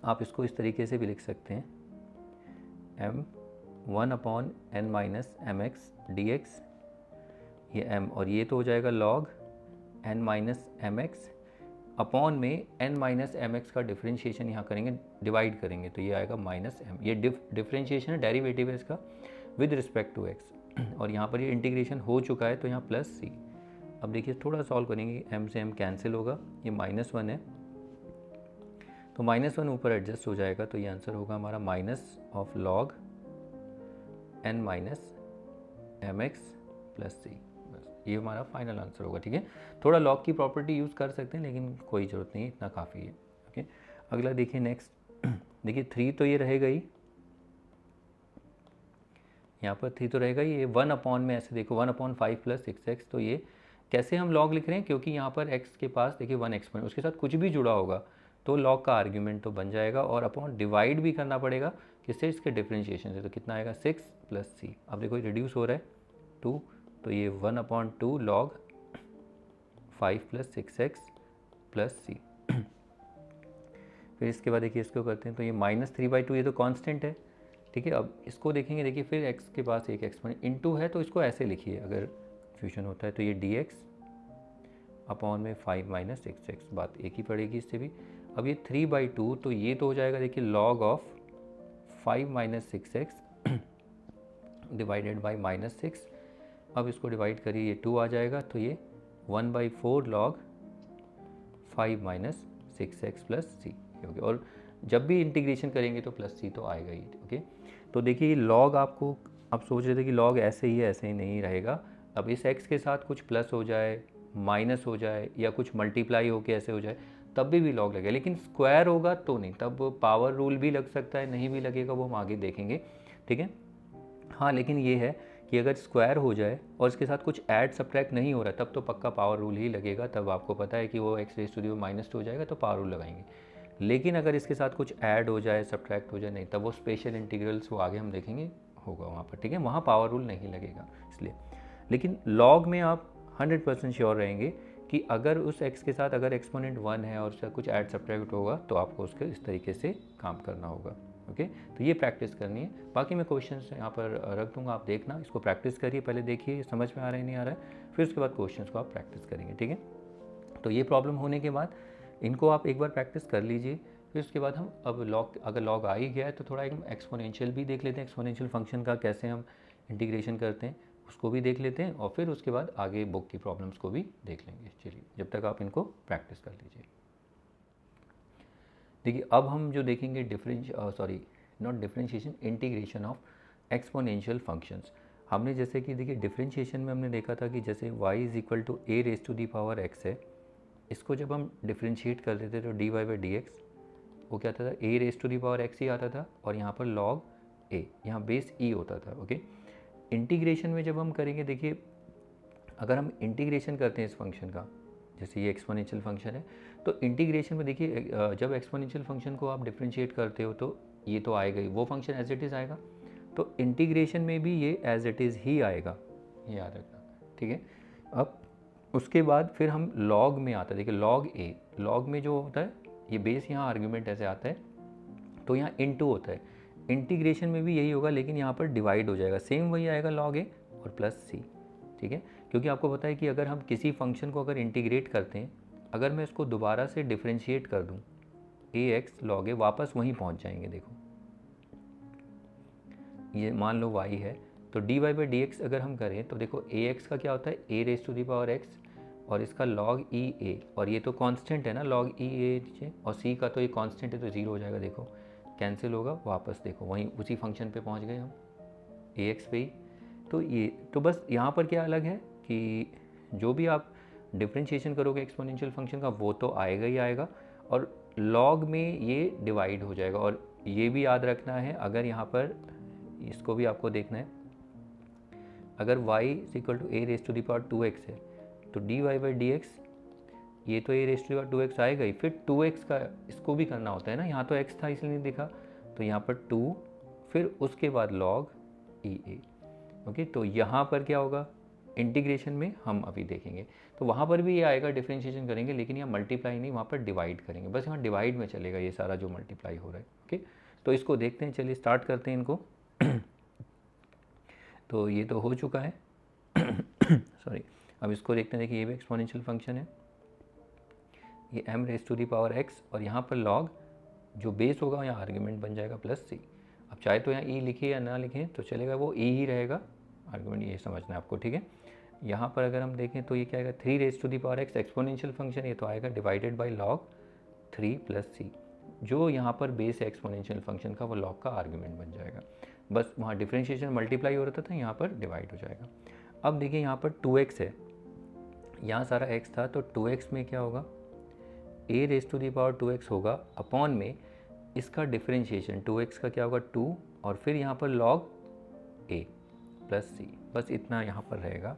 [SPEAKER 1] आप इसको इस तरीके से भी लिख सकते हैं, m 1/n-mx dx, ये m और ये तो हो जाएगा log n-mx अपॉन में n-mx का डिफ्रेंशिएशन यहाँ करेंगे, डिवाइड करेंगे तो ये आएगा -m। ये डिफ्रेंशिएशन है, डेरिवेटिव है इसका विद रिस्पेक्ट टू x, और यहाँ पर ये इंटीग्रेशन हो चुका है तो यहाँ प्लस c। अब देखिए थोड़ा सॉल्व करेंगे, m से m कैंसिल होगा, ये -1 है तो -1 ऊपर एडजस्ट हो जाएगा, तो ये आंसर होगा हमारा minus of log n-mx plus c। बस ये हमारा फाइनल आंसर होगा, ठीक है। थोड़ा log की प्रॉपर्टी यूज़ कर सकते हैं लेकिन कोई ज़रूरत नहीं है, इतना काफ़ी है, ओके। अगला देखिए नेक्स्ट, देखिए 3 तो ये रहेगा ही, यहाँ पर 3 तो रहेगा ही, ये 1 अपॉन में ऐसे देखो 1/5 प्लस 6x, तो ये कैसे हम log लिख रहे हैं, क्योंकि यहाँ पर x के पास देखिए 1 एक्सपोनेंट, उसके साथ कुछ भी जुड़ा होगा तो log का आर्ग्यूमेंट तो बन जाएगा, और अपॉन डिवाइड भी करना पड़ेगा किससे, इसके डिफरेंशिएशन से। तो कितना आएगा 6 + c। अब देखो रिड्यूस हो रहा है 2, तो ये 1/2 log 5 + 6x + c। फिर इसके बाद देखिए इसको करते हैं, तो ये -3/2 ये तो कांस्टेंट है, ठीक है। अब इसको देखेंगे, देखिए फिर x के पास एक एक्सपोनेंट इनटू है, तो इसको ऐसे लिखिए अगर फ्यूजन होता है, तो ये dx अपॉन में 5 - 6x, बात एक ही पड़ेगी इससे भी। अब ये 3/2, तो ये तो हो जाएगा देखिए log of 5 - 6x divided by -6। अब इसको डिवाइड करिए, ये 2 आ जाएगा, तो ये 1/4 log 5 - 6x + c हो गया। और जब भी इंटीग्रेशन करेंगे तो प्लस सी तो आएगा ही, ओके। तो देखिए ये लॉग आपको, आप सोच रहे थे कि लॉग ऐसे ही है, ऐसे ही नहीं रहेगा। अब इस x के साथ कुछ प्लस हो जाए, माइनस हो जाए, या कुछ मल्टीप्लाई होके ऐसे हो जाए, तब भी लॉग लगेगा। लेकिन स्क्वायर होगा तो नहीं, तब पावर रूल भी लग सकता है, नहीं भी लगेगा, वो हम आगे देखेंगे, ठीक है। हाँ, लेकिन ये है कि अगर स्क्वायर हो जाए और इसके साथ कुछ ऐड सब्ट्रैक्ट नहीं हो रहा, तब तो पक्का पावर रूल ही लगेगा, तब आपको पता है कि वो x⁻² हो जाएगा, तो पावर रूल लगाएंगे। लेकिन अगर इसके साथ कुछ ऐड हो जाए, सब्ट्रैक्ट हो जाए, नहीं, तब वो स्पेशल इंटीग्रल्स वो आगे हम देखेंगे होगा वहाँ पर, ठीक है, वहाँ पावर रूल नहीं लगेगा इसलिए। लेकिन लॉग में आप 100% श्योर रहेंगे कि अगर उस x के साथ अगर एक्सपोनेंट 1 है और उसका कुछ ऐड सब्ट्रैक्ट होगा, तो आपको उसके इस तरीके से काम करना होगा, ओके। तो ये प्रैक्टिस करनी है। बाकी मैं क्वेश्चंस यहाँ पर रख दूंगा, आप देखना, इसको प्रैक्टिस करिए, पहले देखिए समझ में आ रहा है नहीं आ रहा है, फिर उसके बाद क्वेश्चंस को आप प्रैक्टिस करेंगे, ठीक है। तो ये प्रॉब्लम होने के बाद इनको आप एक बार प्रैक्टिस कर लीजिए, फिर उसके बाद हम अब लॉग, अगर लॉग आ ही गया है तो थोड़ा एक एक्सपोनेंशियल भी देख लेते हैं, एक्सपोनेंशियल फंक्शन का कैसे हम इंटीग्रेशन करते हैं उसको भी देख लेते हैं, और फिर उसके बाद आगे बुक की प्रॉब्लम्स को भी देख लेंगे। चलिए, जब तक आप इनको प्रैक्टिस कर लीजिए। देखिए अब हम जो देखेंगे differentiation, integration of exponential functions. हमने जैसे कि देखिए डिफरेंशिएशन में हमने देखा था कि जैसे y = a⁻x है, इसको जब हम डिफरेंशिएट कर देते तो dy/dx वो क्या आता था, a⁻x ही आता था, और यहाँ पर log a, यहाँ बेस e होता था, ओके। इंटीग्रेशन में जब हम करेंगे, देखिए अगर हम इंटीग्रेशन करते हैं इस फंक्शन का, जैसे ये एक्सपोनेंशियल फंक्शन है, तो इंटीग्रेशन में देखिए जब एक्सपोनेंशियल फंक्शन को आप डिफरेंशिएट करते हो तो ये तो आएगा ही, वो फंक्शन एज इट इज़ आएगा, तो इंटीग्रेशन में भी ये एज इट इज़ ही आएगा, ये याद रखना, ठीक है। अब उसके बाद फिर हम लॉग में आता है, देखिए लॉग ए, लॉग में जो होता है ये बेस यहाँ आर्ग्यूमेंट ऐसे आता है, तो यहाँ इनटू होता है। इंटीग्रेशन में भी यही होगा, लेकिन यहाँ पर डिवाइड हो जाएगा, सेम वही आएगा लॉग ए और प्लस सी, ठीक है। क्योंकि आपको पता है कि अगर हम किसी फंक्शन को अगर इंटीग्रेट करते हैं, अगर मैं इसको दोबारा से डिफरेंशिएट कर दूँ ax log a, वापस वहीं पहुँच जाएंगे। देखो ये मान लो y है, तो dy/dx अगर हम करें तो देखो ax का क्या होता है a⁻x, और इसका log e a, और ये तो कांस्टेंट है ना log e a, और c का तो ये कांस्टेंट है, तो 0 हो जाएगा, देखो कैंसिल होगा, वापस देखो वहीं उसी फंक्शन पे पहुंच गए हम ax पे ही। तो ये तो बस यहाँ पर क्या अलग है कि जो भी आप डिफरेंशिएशन करोगे एक्सपोनेंशियल फंक्शन का वो तो आएगा ही आएगा, और log में ये डिवाइड हो जाएगा। और ये भी याद रखना है, अगर यहाँ पर इसको भी आपको देखना है, अगर y = a⁻²x है तो dy/dx ये तो a⁻²x आएगा ही, फिर 2x का इसको भी करना होता है ना, यहाँ तो x था इसलिए नहीं दिखा, तो यहाँ पर 2, फिर उसके बाद log e a, ओके। तो यहाँ पर क्या होगा इंटीग्रेशन में हम अभी देखेंगे, तो वहाँ पर भी ये आएगा, डिफरेंशिएशन करेंगे, लेकिन यहाँ मल्टीप्लाई नहीं, वहाँ पर डिवाइड करेंगे, बस यहाँ डिवाइड में चलेगा ये सारा जो मल्टीप्लाई हो रहा है, ओके। तो इसको देखते हैं, चलिए स्टार्ट करते हैं इनको। तो ये तो हो चुका है सॉरी। अब इसको देखते हैं, देखिए ये भी एक्सपोनेंशियल फंक्शन है, ये m⁻x, और यहाँ पर log जो बेस होगा यहाँ आर्ग्यूमेंट बन जाएगा प्लस सी। अब चाहे तो यहाँ e लिखे या ना लिखें तो चलेगा, वो e ही रहेगा आर्ग्यूमेंट, ये समझना है आपको, ठीक है। यहाँ पर अगर हम देखें तो ये क्या आएगा 3⁻x एक्सपोनेंशियल फंक्शन, ये तो आएगा डिवाइडेड बाई log 3 + c, जो यहाँ पर बेस है एक्सपोनेंशियल फंक्शन का, वो log का आर्ग्यूमेंट बन जाएगा। बस वहाँ डिफरेंशिएशन मल्टीप्लाई हो रहा था, यहाँ पर डिवाइड हो जाएगा। अब देखिए यहाँ पर 2x है, यहाँ सारा x था, तो 2x में क्या होगा a⁻² होगा, अपॉन में इसका डिफरेंशिएशन 2x का क्या होगा 2, और फिर यहाँ पर log a + c, बस इतना यहाँ पर रहेगा।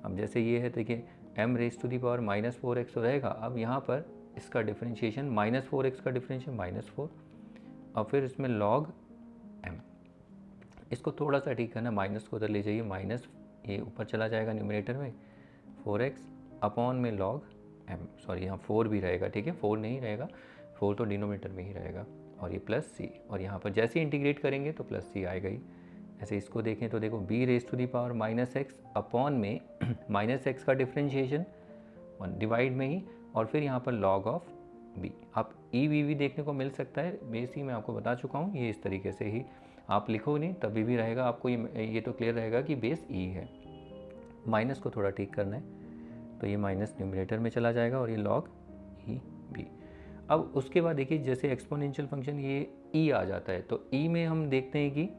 [SPEAKER 1] अब जैसे ये है, देखिए m raise to the power -4x तो रहेगा। अब यहाँ पर इसका डिफरेंशिएशन -4x का डिफरेंशिएशन -4 और फिर इसमें log m। इसको थोड़ा सा ठीक करना, माइनस को उधर ले जाइए, माइनस ये ऊपर चला जाएगा न्यूमरेटर में, 4x अपॉन में log m, सॉरी यहाँ 4 भी रहेगा, ठीक है 4 नहीं रहेगा, 4 तो डिनोमिनेटर में ही रहेगा, और ये प्लस सी, और यहाँ पर जैसे इंटीग्रेट करेंगे तो प्लस सी आएगा ही। ऐसे इसको देखें तो देखो b raise to the power -x upon में -x का डिफ्रेंशिएशन 1 डिवाइड में ही, और फिर यहाँ पर log ऑफ b। आप ई वी देखने को मिल सकता है, बेस ही मैं आपको बता चुका हूँ, ये इस तरीके से ही आप लिखो नहीं तभी भी रहेगा आपको, ये तो क्लियर रहेगा कि बेस ई है। माइनस को थोड़ा ठीक करना है, तो ये माइनस न्यूमरेटर में चला जाएगा और ये log ई बी। अब उसके बाद देखिए जैसे एक्सपोनेंशियल फंक्शन ये ई आ जाता है, तो ई में हम देखते हैं कि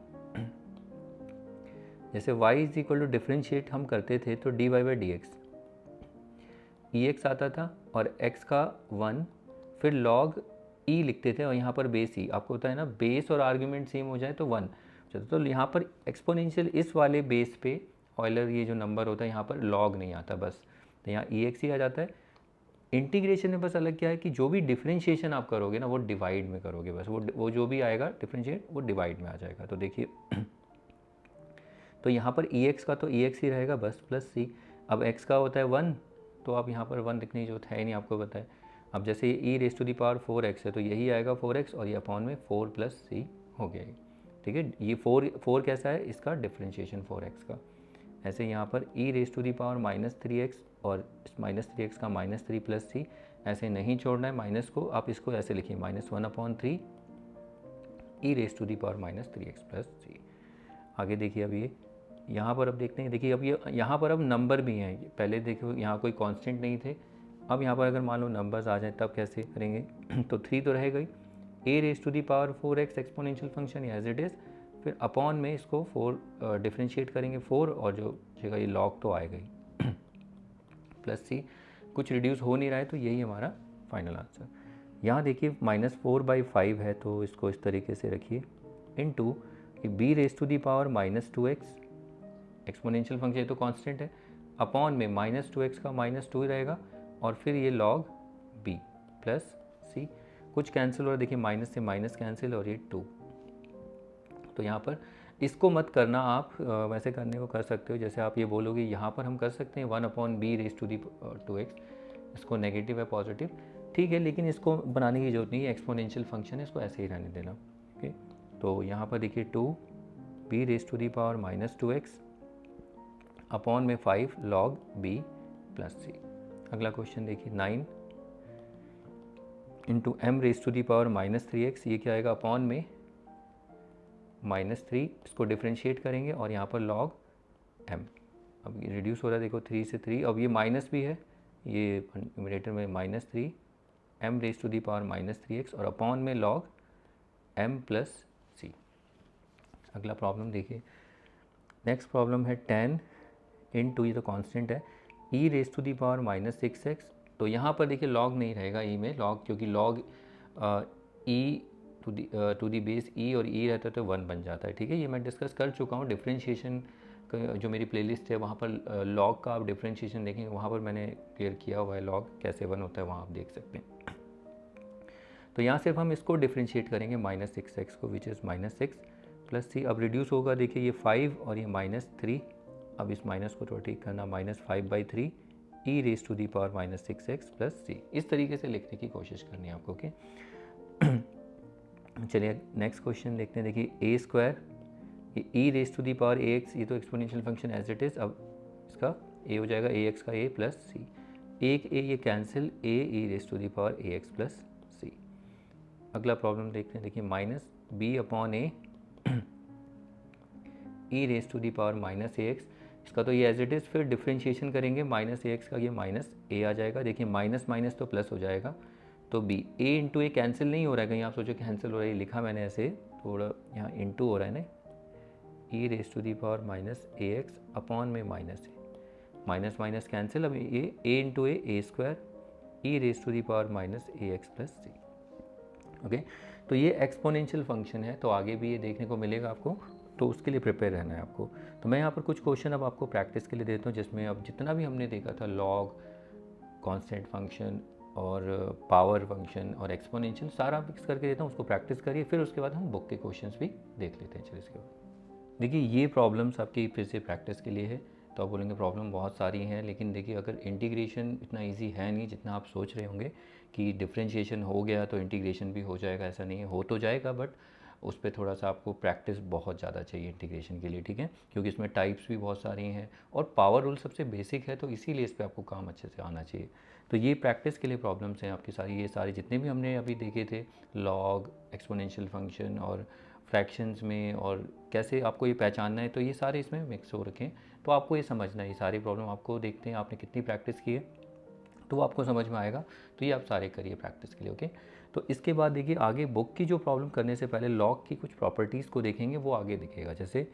[SPEAKER 1] जैसे y is equal to differentiate हम करते थे तो dy by d x, e x आता था और x का 1, फिर log e लिखते थे और यहाँ पर बेस ई, आपको होता है ना बेस और आर्ग्यूमेंट सेम हो जाए तो 1, तो यहाँ पर एक्सपोनेंशियल इस वाले बेस पे ऑयलर ये जो नंबर होता है यहाँ पर log नहीं आता बस, तो यहाँ ई एक्स ही आ जाता है। इंटीग्रेशन में बस अलग क्या है कि जो भी डिफरेंशिएशन आप करोगे ना वो डिवाइड में करोगे, बस वो जो भी आएगा डिफरेंशिएट वो डिवाइड में आ जाएगा। तो देखिए तो यहाँ पर ई एक्स का तो ई एक्स ही रहेगा बस, प्लस सी। अब एक्स का होता है 1, तो आप यहाँ पर 1 लिखने की जरूरत है नहीं, आपको पता है। अब जैसे ये e raise to the power 4x है तो यही आएगा 4x, और ये अपॉन में 4 प्लस सी हो गया, ठीक है। ये 4 कैसा है, इसका डिफरेंशिएशन 4x का। ऐसे यहाँ पर e raise to the power -3x और इस -3x का -3 प्लस सी, ऐसे नहीं छोड़ना है माइनस को, आप इसको ऐसे लिखिए -1/3 e raise to the power -3x plus C. आगे देखिए अब ये यहाँ पर अब देखते हैं, देखिए अब ये यहाँ पर अब नंबर भी हैं, पहले देखो यहाँ कोई कांस्टेंट नहीं थे, अब यहाँ पर अगर मान लो नंबर्स आ जाए तब कैसे करेंगे तो 3 तो रहेगा ही, a raise to the power 4x exponential function as it is, फिर अपॉन में इसको 4 डिफ्रेंशिएट करेंगे 4, और जो जगह ये लॉग तो आएगा ही प्लस सी। कुछ रिड्यूस हो नहीं रहा है तो यही हमारा फाइनल आंसर। यहाँ देखिए -4/5 है तो इसको इस तरीके से रखिए, into b raise to the power -2x exponential function तो कांस्टेंट है, अपॉन में -2x का -2 ही रहेगा, और फिर ये log b प्लस सी। कुछ कैंसिल हो रहा है, देखिए माइनस से माइनस कैंसिल और ये 2। तो यहाँ पर इसको मत करना आप, वैसे करने को कर सकते हो, जैसे आप ये बोलोगे यहाँ पर हम कर सकते हैं 1/b raise to the 2x, इसको नेगेटिव है पॉजिटिव, ठीक है, लेकिन इसको बनाने की जरूरत नहीं है, एक्सपोनेंशियल फंक्शन है, इसको ऐसे ही रहने देना। ओके, तो यहाँ पर देखिए 2b raise to the power -2x upon में 5 log b प्लस सी। अगला क्वेश्चन देखिए 9 into m raise to the power -3x, ये क्या आएगा अपॉन में -3, इसको डिफ्रेंशिएट करेंगे और यहाँ पर log m। अब ये रिड्यूस हो रहा है, देखो 3 से 3, अब ये माइनस भी है, ये न्यूमरेटर में -3 m raise to the power -3x और अपॉन में log m प्लस सी। अगला प्रॉब्लम देखिए, नेक्स्ट प्रॉब्लम है 10 इंटू, ये तो कांस्टेंट है, e raise to the power -6x, तो यहाँ पर देखिए log नहीं रहेगा e में, log क्योंकि log e to the base e और e रहता है तो 1 बन जाता है, ठीक है। ये मैं डिस्कस कर चुका हूँ, डिफ्रेंशिएशन जो मेरी प्लेलिस्ट है वहाँ पर log का आप डिफ्रेंशिएशन देखेंगे, वहाँ पर मैंने क्लियर किया हुआ है log कैसे 1 होता है, वहाँ आप देख सकते हैं। तो यहाँ सिर्फ हम इसको डिफ्रेंशिएट करेंगे -6x को, विच इज़ -6 प्लस सी। अब रिड्यूस होगा, देखिए ये 5 और ये -3, अब इस माइनस को थोड़ा ठीक करना, -5/3 e raise to the power -6x plus C. इस तरीके से लिखने की कोशिश करनी है आपको, ओके। चलिए नेक्स्ट क्वेश्चन देखते हैं, देखिए a स्क्वायर, ये e raise to the power ax, ये तो exponential function as it is, अब इसका a हो जाएगा ax का a प्लस सी, एक a ये cancel, a e raise to the power ax plus C. अगला प्रॉब्लम देखते हैं, देखिए -b/a e raise to the power -ax, इसका तो ये एज इट इज़, फिर डिफ्रेंशिएशन करेंगे -ax का, ये -a आ जाएगा, देखिए माइनस माइनस तो प्लस हो जाएगा, तो b a into A cancel नहीं हो रहा है, कहीं आप सोचो कैंसिल हो रहा है, ये लिखा मैंने ऐसे थोड़ा यहाँ इंटू हो रहा है ना, e raise to the power -ax upon में -a, माइनस माइनस कैंसिल, अब ये a into a square e raise to the power -ax plus C. Okay, तो ये एक्सपोनेंशियल फंक्शन है, तो आगे भी ये देखने को मिलेगा आपको, तो उसके लिए प्रिपेयर रहना है आपको। तो मैं यहाँ पर कुछ क्वेश्चन अब आपको प्रैक्टिस के लिए देता हूँ, जिसमें अब जितना भी हमने देखा था लॉग, कांस्टेंट फंक्शन और पावर फंक्शन और एक्सपोनेंशियल, सारा मिक्स करके देता हूँ, उसको प्रैक्टिस करिए, फिर उसके बाद हम बुक के क्वेश्चंस भी देख लेते हैं। चलिए इसके बाद देखिए, ये प्रॉब्लम्स आपकी फिर से प्रैक्टिस के लिए है। तो आप बोलेंगे प्रॉब्लम बहुत सारी हैं, लेकिन देखिए अगर इंटीग्रेशन इतना इजी है नहीं जितना आप सोच रहे होंगे कि डिफरेंशिएशन हो गया तो इंटीग्रेशन भी हो जाएगा, ऐसा नहीं है, हो तो जाएगा बट उस पर थोड़ा सा आपको प्रैक्टिस बहुत ज़्यादा चाहिए इंटीग्रेशन के लिए, ठीक है, क्योंकि इसमें टाइप्स भी बहुत सारी हैं और पावर रूल सबसे बेसिक है, तो इसीलिए इस पर आपको काम अच्छे से आना चाहिए। तो ये प्रैक्टिस के लिए प्रॉब्लम्स हैं आपकी सारी, ये सारे जितने भी हमने अभी देखे थे, लॉग, एक्सपोनेंशियल फंक्शन और फ्रैक्शंस में, और कैसे आपको ये पहचानना है, तो ये सारे इसमें मिक्स हो रखे हैं। तो आपको ये समझना है, ये सारी प्रॉब्लम आपको देखते हैं आपने कितनी प्रैक्टिस की है तो वो आपको समझ में आएगा। तो ये आप सारे करिए प्रैक्टिस के लिए, ओके। तो इसके बाद देखिए आगे बुक की जो प्रॉब्लम करने से पहले लॉग की कुछ प्रॉपर्टीज़ को देखेंगे, वो आगे दिखेगा। जैसे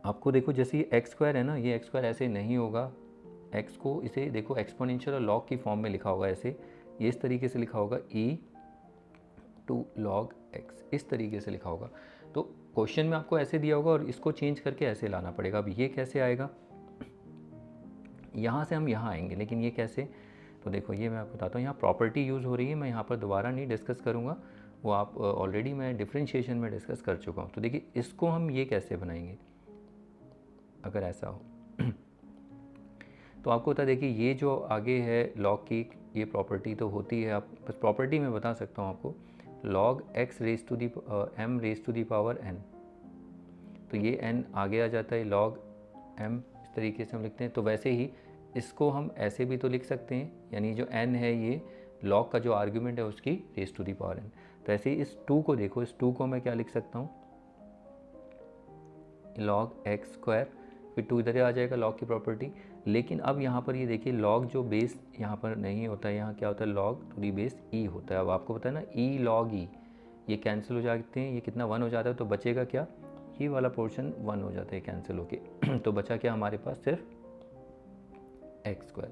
[SPEAKER 1] आपको देखो, जैसे ये एक्स स्क्वायर है ना, ये एक्स स्क्वायर ऐसे नहीं होगा, एक्स को इसे देखो एक्सपोनेंशियल और लॉग की फॉर्म में लिखा होगा, ऐसे ये इस तरीके से लिखा होगा, ई टू लॉग एक्स, इस तरीके से लिखा होगा। तो क्वेश्चन में आपको ऐसे दिया होगा और इसको चेंज करके ऐसे लाना पड़ेगा। अब ये कैसे आएगा, यहाँ से हम यहाँ आएंगे, लेकिन ये कैसे, तो देखो ये मैं आपको बताता हूँ, यहाँ प्रॉपर्टी यूज़ हो रही है, मैं यहाँ पर दोबारा नहीं डिस्कस करूँगा, वो आप ऑलरेडी मैं डिफरेंशिएशन में डिस्कस कर चुका हूँ। तो देखिए इसको हम ये कैसे बनाएंगे अगर ऐसा हो तो आपको बता देखिए, ये जो आगे है लॉग की, ये प्रॉपर्टी तो होती है, आप बस प्रॉपर्टी में बता सकता हूँ आपको, log x raise to the m raise to the power n, तो ये n आगे आ जाता है, लॉग m इस तरीके से हम लिखते हैं। तो वैसे ही इसको हम ऐसे भी तो लिख सकते हैं, यानी जो n है ये लॉग का जो आर्ग्यूमेंट है उसकी raise to the power n। तो ऐसे ही इस 2 को देखो, इस 2 को मैं क्या लिख सकता हूँ, लॉग एक्स स्क्वायर, फिर 2 इधर आ जाएगा लॉग की प्रॉपर्टी। लेकिन अब यहाँ पर ये देखिए, लॉग जो बेस यहाँ पर नहीं होता है, यहाँ क्या होता है, लॉग टू दी बेस ई होता है। अब आपको पता है ना, ई लॉग ई, ये कैंसिल हो जाते हैं, ये कितना 1 हो जाता है, तो बचेगा क्या, ये वाला पोर्शन 1 हो जाता है कैंसिल होके तो बचा क्या हमारे पास, सिर्फ एक्स स्क्वायर,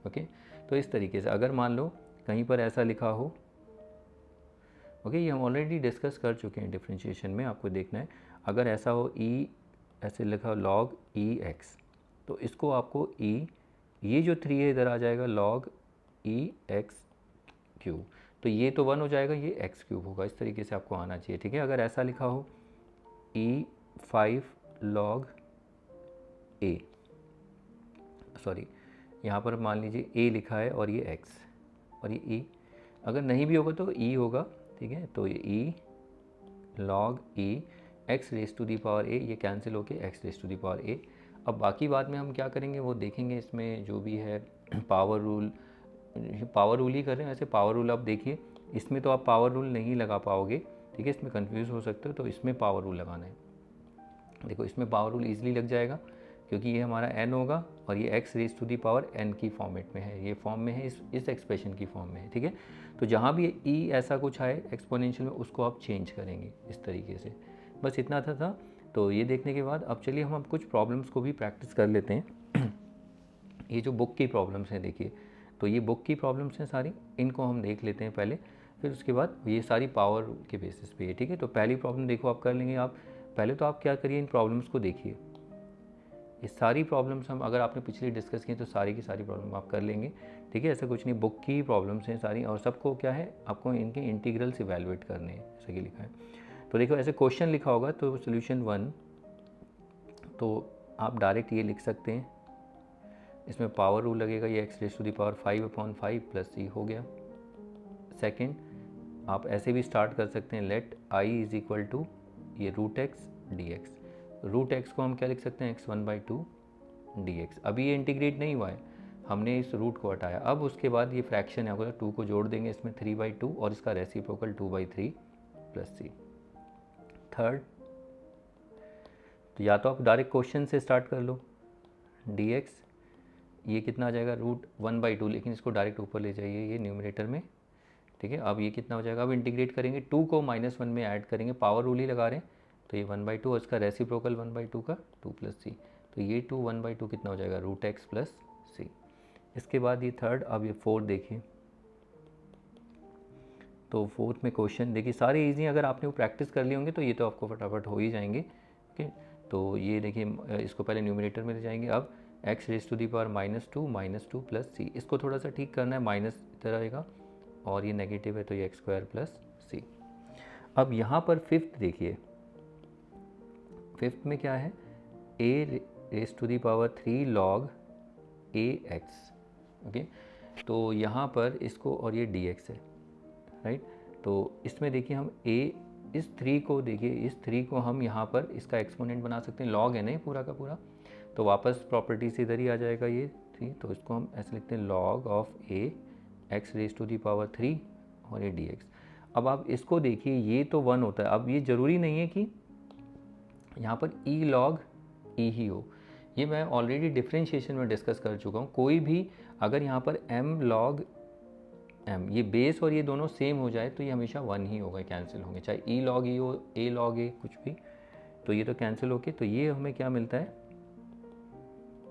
[SPEAKER 1] ओके। तो इस तरीके से अगर मान लो कहीं पर ऐसा लिखा हो, ओके, ये हम ऑलरेडी डिस्कस कर चुके हैं डिफरेंशिएशन में, आपको देखना है, अगर ऐसा हो ई ऐसे लिखा हो लॉग ई एक्स, तो इसको आपको ई, ये जो 3 है इधर आ जाएगा लॉग ई एक्स क्यूब, तो ये तो 1 हो जाएगा, ये एक्स क्यूब होगा, इस तरीके से आपको आना चाहिए, ठीक है। अगर ऐसा लिखा हो ई 5 लॉग ए, सॉरी यहाँ पर मान लीजिए ए लिखा है और ये एक्स और ये ई, अगर नहीं भी होगा तो ई होगा, ठीक है। तो ये e log e x raise to the power a, ये कैंसिल होके x raise to the power a. अब बाकी बाद में हम क्या करेंगे वो देखेंगे, इसमें जो भी है पावर रूल, पावर रूल ही कर रहे हैं, वैसे पावर रूल आप देखिए, इसमें तो आप पावर रूल नहीं लगा पाओगे, ठीक है, इसमें कंफ्यूज हो सकते हो, तो इसमें पावर रूल लगाना है। देखो इसमें पावर रूल ईजिली लग जाएगा, क्योंकि ये हमारा n होगा और ये x raise to the power n की फॉर्मेट में है, ये फॉर्म में है, इस एक्सप्रेशन की फॉर्म में है, ठीक है। तो जहाँ भी e ऐसा कुछ आए एक्सपोनेंशियल में, उसको आप चेंज करेंगे इस तरीके से। बस इतना था। तो ये देखने के बाद अब चलिए हम कुछ प्रॉब्लम्स को भी प्रैक्टिस कर लेते हैं ये जो बुक की प्रॉब्लम्स हैं देखिए, तो ये बुक की प्रॉब्लम्स हैं सारी, इनको हम देख लेते हैं पहले, फिर उसके बाद ये सारी पावर के बेसिस पे है, ठीक है। तो पहली प्रॉब्लम देखो आप कर लेंगे, आप पहले तो आप क्या करिए, इन प्रॉब्लम्स को देखिए, ये सारी प्रॉब्लम्स हम अगर आपने पिछली डिस्कस की तो सारी की सारी प्रॉब्लम आप कर लेंगे, ठीक है। ऐसा कुछ नहीं, बुक की प्रॉब्लम्स हैं सारी, और सबको क्या है, आपको इनके इंटीग्रल्स इवैल्यूएट करने हैं, जैसे कि लिखा है। तो देखो ऐसे क्वेश्चन लिखा होगा, तो सोल्यूशन 1, तो आप डायरेक्ट ये लिख सकते हैं, इसमें पावर रूल लगेगा, ये x raise to the power 5/5 plus C हो गया। सेकेंड, आप ऐसे भी स्टार्ट कर सकते हैं, let I is equal to ये root x d x, root x को हम क्या लिख सकते हैं, x1/2 dx। अभी ये इंटीग्रेट नहीं हुआ है, हमने इस रूट को हटाया, अब उसके बाद ये फ्रैक्शन है, अगर 2 को जोड़ देंगे इसमें 3/2 और इसका रेसिप्रोकल 2/3 प्लस सी। थर्ड, तो या तो आप डायरेक्ट क्वेश्चन से स्टार्ट कर लो, dx ये कितना आ जाएगा, √1/2, लेकिन इसको डायरेक्ट ऊपर ले जाइए ये न्यूमरेटर में, ठीक है। अब ये कितना हो जाएगा, अब इंटीग्रेट करेंगे, 2 को -1 में ऐड करेंगे, पावर रूल ही लगा रहे हैं, तो ये 1/2 और इसका रेसिप्रोकल 1/2 का 2 प्लस सी, तो ये 2 1/2 कितना हो जाएगा, √x प्लस सी। इसके बाद ये थर्ड, अब ये फोर्थ देखिए, तो फोर्थ में क्वेश्चन देखिए सारे इजी, अगर आपने वो प्रैक्टिस कर लिए होंगे तो ये तो आपको फटाफट हो ही जाएंगे। ओके, तो ये देखिए इसको पहले न्यूमरेटर में ले जाएंगे। अब x raise to the power -2 plus C, इसको थोड़ा सा ठीक करना है, माइनस इधर आएगा और ये नेगेटिव है तो ये एक्स स्क्वायर प्लस सी। अब यहाँ पर फिफ्थ देखिए, फिफ्थ में क्या है, a raise to the power 3 log a x. Okay, तो यहाँ पर इसको, और ये dx है, राइट। तो इसमें देखिए हम इस 3 को देखिए, इस 3 को हम यहाँ पर इसका एक्सपोनेंट बना सकते हैं, लॉग है ना ये पूरा का पूरा, तो वापस प्रॉपर्टी से इधर ही आ जाएगा ये 3, तो इसको हम ऐसे लिखते हैं log of a x raise to the power 3 और ये dx। अब आप इसको देखिए, ये तो 1 होता है। अब ये ज़रूरी नहीं है कि यहाँ पर ई लॉग ई ही हो, ये मैं ऑलरेडी डिफ्रेंशिएशन में डिस्कस कर चुका हूँ। कोई भी अगर यहाँ पर m लॉग m, ये बेस और ये दोनों सेम हो जाए तो ये हमेशा 1 ही होगा, कैंसिल होंगे, चाहे ई लॉग ई हो, ए लॉग ए, कुछ भी, तो ये तो कैंसिल होके, तो ये हमें क्या मिलता है,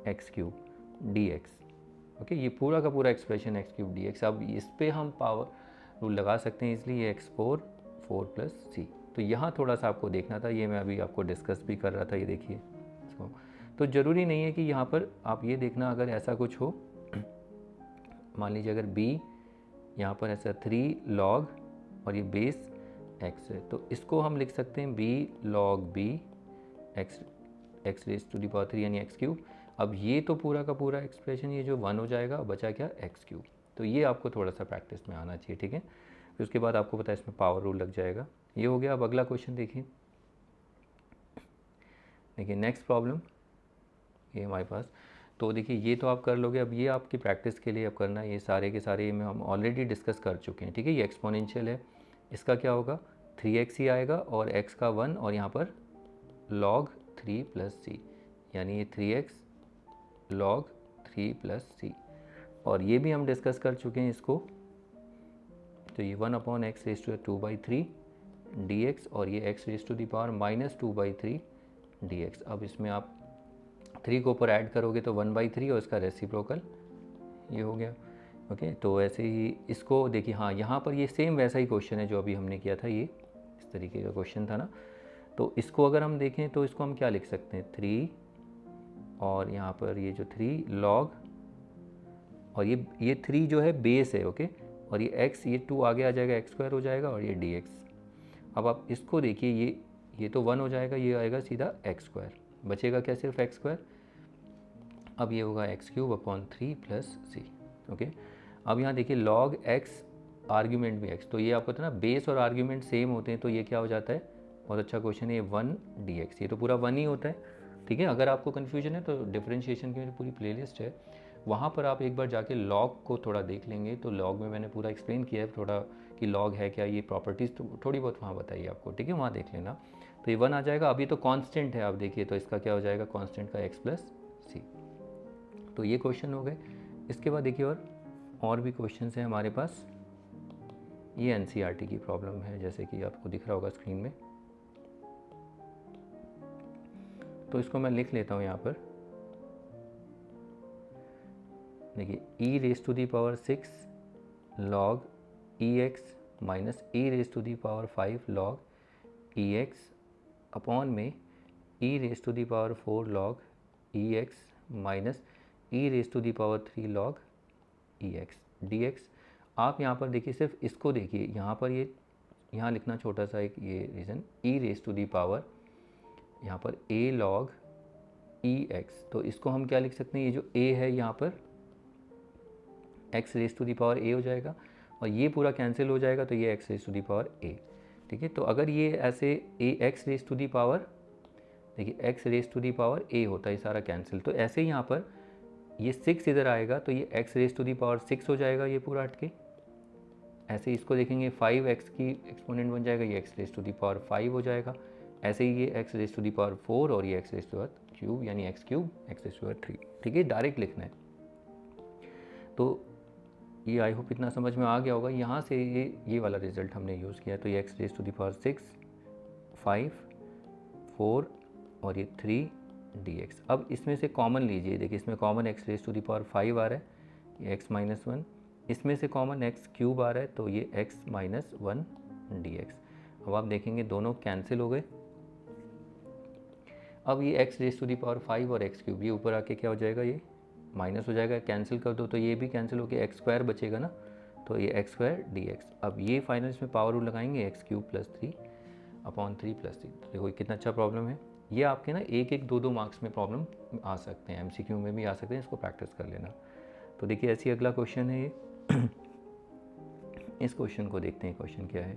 [SPEAKER 1] x cube D x. Okay, ये पूरा का पूरा expression x cube D x. अब इस पर हम पावर रूल लगा सकते हैं, इसलिए एक्स फोर प्लस सी। तो यहाँ थोड़ा सा आपको देखना था, ये मैं अभी आपको डिस्कस भी कर रहा था, ये देखिए इसको। तो ज़रूरी नहीं है कि यहाँ पर आप ये देखना, अगर ऐसा कुछ हो, मान लीजिए अगर b यहाँ पर ऐसा 3 लॉग और ये बेस x है, तो इसको हम लिख सकते हैं b log b x raise to the power 3 यानी एक्स क्यूब। अब ये तो पूरा का पूरा एक्सप्रेशन ये जो 1 हो जाएगा, बचा क्या, एक्स क्यूब। तो ये आपको थोड़ा सा प्रैक्टिस में आना चाहिए, ठीक है। फिर उसके बाद आपको पता है इसमें पावर रूल लग जाएगा। ये हो गया। अब अगला क्वेश्चन देखिए, नेक्स्ट प्रॉब्लम ये हमारे पास, तो देखिए ये तो आप कर लोगे। अब ये आपकी प्रैक्टिस के लिए अब करना है, ये सारे के सारे में हम ऑलरेडी डिस्कस कर चुके हैं, ठीक है। ये एक्सपोनेंशियल है, इसका क्या होगा, 3x ही आएगा और x का 1 और यहाँ पर log 3 प्लस सी, यानी ये 3x log 3 प्लस सी। और ये भी हम डिस्कस कर चुके हैं इसको, तो ये 1/x रेज टू 2/3 dx और ये x raise to the power -2/3 dx। अब इसमें आप 3 को ऊपर ऐड करोगे तो 1/3 और इसका रेसिप्रोकल ये हो गया। ओके, तो ऐसे ही इसको देखिए, हाँ यहाँ पर ये सेम वैसा ही क्वेश्चन है जो अभी हमने किया था, ये इस तरीके का क्वेश्चन था ना। तो इसको अगर हम देखें तो इसको हम क्या लिख सकते हैं, 3 और यहाँ पर ये जो 3 लॉग, और ये 3 जो है बेस है, ओके, और ये x, ये 2 आगे आ जाएगा, एक्स स्क्वायर हो जाएगा और ये dx। अब आप इसको देखिए, ये तो 1 हो जाएगा, ये आएगा सीधा एक्स स्क्वायर, बचेगा क्या, सिर्फ एक्स स्क्वायर। अब ये होगा एक्स क्यूब अपॉन 3 प्लस सी। ओके, अब यहाँ देखिए लॉग एक्स, आर्ग्यूमेंट भी एक्स, तो ये आपको पता ना बेस और आर्ग्यूमेंट सेम होते हैं, तो ये क्या हो जाता है, बहुत अच्छा क्वेश्चन है, 1 dx, ये तो पूरा 1 ही होता है, ठीक है। अगर आपको कन्फ्यूजन है तो डिफरेंशिएशन की मेरी पूरी प्लेलिस्ट है, वहाँ पर आप एक बार जाके लॉग को थोड़ा देख लेंगे, तो लॉग में मैंने पूरा एक्सप्लेन किया है थोड़ा कि लॉग है क्या, ये प्रॉपर्टीज़ तो थोड़ी बहुत वहाँ बताइए आपको, ठीक है, वहाँ देख लेना। तो ये 1 आ जाएगा। अभी तो कांस्टेंट है, आप देखिए तो इसका क्या हो जाएगा, कांस्टेंट का x प्लस सी। तो ये क्वेश्चन हो गए। इसके बाद देखिए और भी क्वेश्चंस हैं हमारे पास। ये एनसीईआरटी की प्रॉब्लम है, जैसे कि आपको दिख रहा होगा स्क्रीन में, तो इसको मैं लिख लेता हूँ यहाँ पर। देखिए e raise to the power 6 log ex minus e raise to the power 5 log ex upon में e raise to the power 4 log ex minus e raise to the power 3 log ex dx। आप यहाँ पर देखिए, सिर्फ इसको देखिए, यहाँ पर ये यहाँ लिखना छोटा सा एक ये reason, e raise to the power यहाँ पर a लॉग ex, तो इसको हम क्या लिख सकते हैं, ये जो a है यहाँ पर x raise to the power a हो जाएगा और ये पूरा कैंसिल हो जाएगा, तो ये x raise to the power a, ठीक है। तो अगर ये ऐसे a x raise to the power, देखिए x raise to the power a होता है, सारा कैंसिल, तो ऐसे ही यहाँ पर ये 6 इधर आएगा तो ये x raise to the power 6 हो जाएगा, ये पूरा हट के। ऐसे ही इसको देखेंगे 5x की एक्सपोनेंट बन जाएगा, ये x raise to the power 5 हो जाएगा। ऐसे ही ये x raise to the power 4 और ये x raise to the power cube, यानी x cube x raise to the power 3, ठीक है, डायरेक्ट लिखना है। तो ये आई होप इतना समझ में आ गया होगा। यहाँ से ये वाला रिजल्ट हमने यूज़ किया, तो ये x raise to the power 6 5 4 और ये 3 dx। अब इसमें से कॉमन लीजिए, देखिए इसमें common x raise to the power 5 आ रहा है, ये x माइनस 1 इसमें से कॉमन एक्स क्यूब आ रहा है, तो ये एक्स माइनस 1 डी एक्स। अब आप देखेंगे दोनों कैंसिल हो गए। अब ये x raise to the power 5 और एक्स क्यूब, ये ऊपर आके क्या हो जाएगा, ये माइनस हो जाएगा, कैंसिल कर दो तो ये भी कैंसिल होकर एक्स स्क्वायर बचेगा ना, तो ये एक्स स्क्वायर डी एक्स। अब ये फाइनल इसमें पावर रूल लगाएंगे, x cube plus 3 upon 3 plus 3। देखो कितना अच्छा प्रॉब्लम है। ये आपके ना एक एक दो दो मार्क्स में प्रॉब्लम आ सकते हैं, एमसीक्यू में भी आ सकते हैं, इसको प्रैक्टिस कर लेना। तो देखिए ऐसी अगला क्वेश्चन है ये। इस क्वेश्चन को देखते हैं, क्वेश्चन क्या है।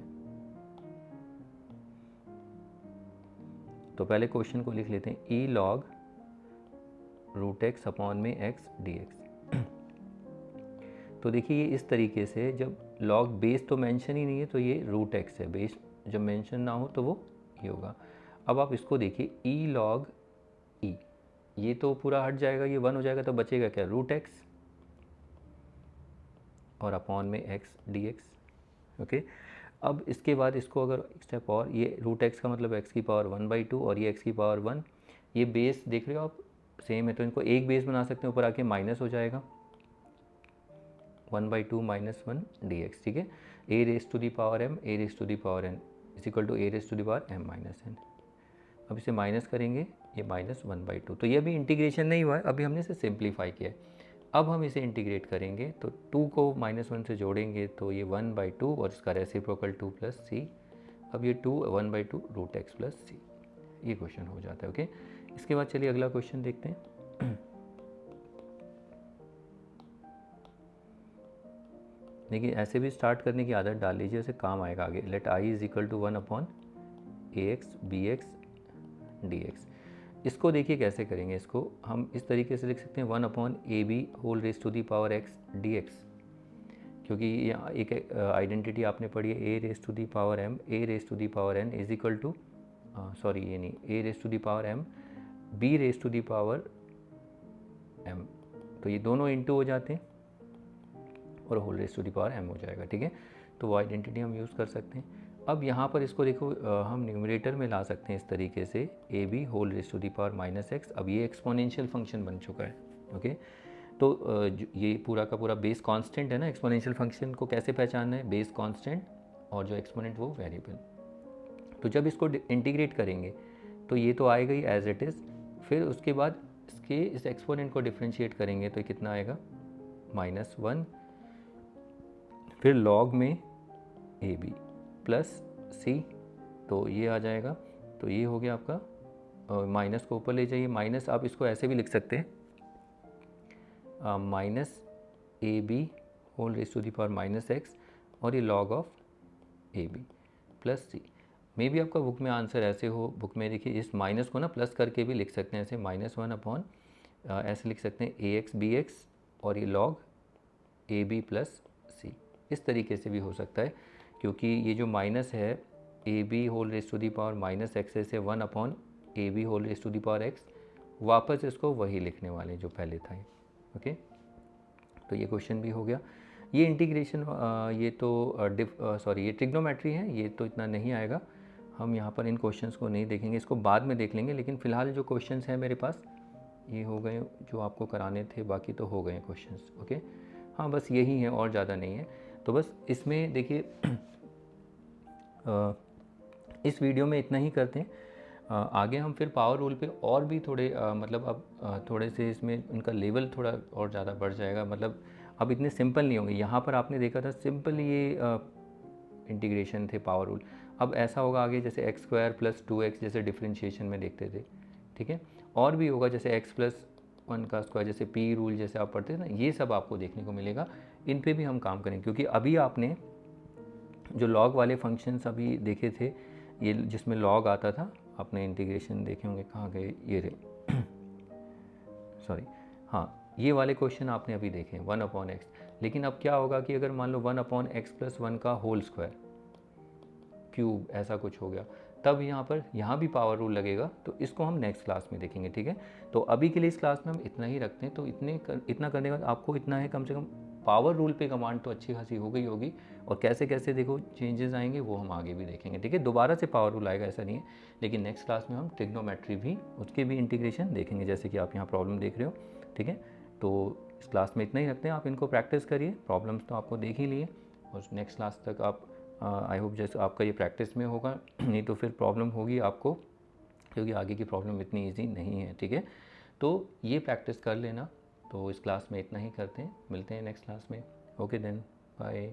[SPEAKER 1] तो पहले क्वेश्चन को लिख लेते हैं, ई लॉग रूट एक्स अपॉन में एक्स डी एक्स। तो देखिए ये इस तरीके से, जब लॉग बेस तो मेंशन ही नहीं है तो ये रूट एक्स है, बेस जब मेंशन ना हो तो वो ये होगा। अब आप इसको देखिए, ई लॉग ई, ये तो पूरा हट जाएगा, ये 1 हो जाएगा, तो बचेगा क्या, रूट एक्स और अपॉन में एक्स डी एक्स। ओके, अब इसके बाद इसको अगर एक स्टेप और, ये रूट एक्स का मतलब एक्स की पावर 1/2 और ये एक्स की पावर 1, ये बेस देख रहे हो आप सेम है, तो इनको एक बेस बना सकते हैं, ऊपर आके माइनस हो जाएगा 1/2 माइनस 1 डी एक्स। ठीक है, a raise to the power m, a raise to the power n is equal to a raise to the power m minus n. अब इसे माइनस करेंगे, ये माइनस 1/2, तो ये अभी इंटीग्रेशन नहीं हुआ है, अभी हमने इसे सिंप्लीफाई किया है। अब हम इसे इंटीग्रेट करेंगे, तो 2 को -1 से जोड़ेंगे तो ये 1/2 और इसका रेसिप्रोकल 2 प्लस सी। अब ये 2 1/2 रूट एक्स प्लस सी, ये क्वेश्चन हो जाता है। ओके, इसके बाद चलिए अगला क्वेश्चन देखते हैं। देखिए ऐसे भी स्टार्ट करने की आदत डाल लीजिए, ऐसे काम आएगा आगे। Let I is equal to 1 upon a x b x d x. इसको देखिए कैसे करेंगे, इसको हम इस तरीके से लिख सकते हैं 1 upon a b whole raise to the power x d x, क्योंकि यहाँ एक आइडेंटिटी आपने पढ़ी है, a raise to the power m, a raise to the power n is equal to, sorry ये नहीं, a raise to the power m b raise to the power m, तो ये दोनों इंटू हो जाते हैं और whole raise to the power m हो जाएगा। ठीक है, तो वो आइडेंटिटी हम यूज़ कर सकते हैं। अब यहाँ पर इसको देखो हम न्यूमरेटर में ला सकते हैं इस तरीके से, a b whole raise to the power minus x. अब ये एक्सपोनेंशियल फंक्शन बन चुका है। ओके, तो ये पूरा का पूरा बेस कांस्टेंट है ना, एक्सपोनेंशियल फंक्शन को कैसे पहचानना है, बेस कांस्टेंट और जो एक्सपोनेंट वो वेरिएबल। तो जब इसको इंटीग्रेट करेंगे तो ये तो आएगा ही एज इट इज़, फिर उसके बाद इसके इस एक्सपोनेंट को डिफ्रेंशिएट करेंगे तो कितना आएगा, -1, फिर लॉग में ए बी प्लस सी, तो ये आ जाएगा। तो ये हो गया आपका, माइनस को ऊपर ले जाइए, माइनस आप इसको ऐसे भी लिख सकते हैं, minus a b whole raise to the power minus x और ये log of a b plus C. मे भी आपका बुक में आंसर ऐसे हो, बुक में देखिए इस माइनस को ना प्लस करके भी लिख सकते हैं, ऐसे -1 अपॉन ऐसे लिख सकते हैं ए एक्स बी एक्स और ये लॉग ए बी प्लस सी, इस तरीके से भी हो सकता है, क्योंकि ये जो माइनस है a b whole raise to the power minus x से 1 upon a b whole raise to the power x, वापस इसको वही लिखने वाले जो पहले था। ओके, तो ये क्वेश्चन भी हो गया। ये इंटीग्रेशन ये तो सॉरी ये ट्रिग्नोमेट्री है, ये तो इतना नहीं आएगा, हम यहाँ पर इन क्वेश्चंस को नहीं देखेंगे, इसको बाद में देख लेंगे। लेकिन फ़िलहाल जो क्वेश्चंस हैं मेरे पास ये हो गए जो आपको कराने थे, बाकी तो हो गए क्वेश्चंस। ओके, हाँ बस यही है और ज़्यादा नहीं है। तो बस इसमें देखिए इस वीडियो में इतना ही करते हैं। आगे हम फिर पावर रूल पे और भी थोड़े मतलब अब थोड़े से इसमें इनका लेवल थोड़ा और ज़्यादा बढ़ जाएगा, मतलब अब इतने सिंपल नहीं होंगे। यहाँ पर आपने देखा था सिंपल ये इंटीग्रेशन थे पावर रूल, अब ऐसा होगा आगे जैसे एक्स स्क्वायर प्लस 2x जैसे डिफ्रेंशिएशन में देखते थे। ठीक है, और भी होगा जैसे x प्लस 1 का स्क्वायर, जैसे p रूल जैसे आप पढ़ते थे ना, ये सब आपको देखने को मिलेगा। इन पे भी हम काम करेंगे, क्योंकि अभी आपने जो लॉग वाले फंक्शंस अभी देखे थे, ये जिसमें लॉग आता था, आपने इंटीग्रेशन देखे होंगे, कहाँ गए ये रहे सॉरी, हाँ ये वाले क्वेश्चन आपने अभी देखे हैं 1 अपॉन एक्स। लेकिन अब क्या होगा कि अगर मान लो 1 अपॉन एक्स प्लस 1 का होल स्क्वायर क्यूब ऐसा कुछ हो गया, तब यहाँ भी पावर रूल लगेगा, तो इसको हम नेक्स्ट क्लास में देखेंगे। ठीक है, तो अभी के लिए इस क्लास में हम इतना ही रखते हैं। तो इतना करने के बाद आपको इतना है, कम से कम पावर रूल पे कमांड तो अच्छी खासी हो गई होगी, और कैसे कैसे देखो चेंजेस आएंगे वो हम आगे भी देखेंगे। ठीक है, दोबारा से पावर रूल आएगा ऐसा नहीं है, लेकिन नेक्स्ट क्लास में हम ट्रिग्नोमेट्री भी, उसके भी इंटीग्रेशन देखेंगे, जैसे कि आप यहाँ प्रॉब्लम देख रहे हो। ठीक है, तो इस क्लास में इतना ही रखते हैं, आप इनको प्रैक्टिस करिए, प्रॉब्लम्स तो आपको देख ही लिए, और नेक्स्ट क्लास तक आप आई होप जैसे आपका ये प्रैक्टिस में होगा, नहीं तो फिर प्रॉब्लम होगी आपको, क्योंकि आगे की प्रॉब्लम इतनी ईजी नहीं है, ठीक है। तो ये प्रैक्टिस कर लेना। तो इस क्लास में इतना ही करते हैं, मिलते हैं नेक्स्ट क्लास में। Okay then, bye.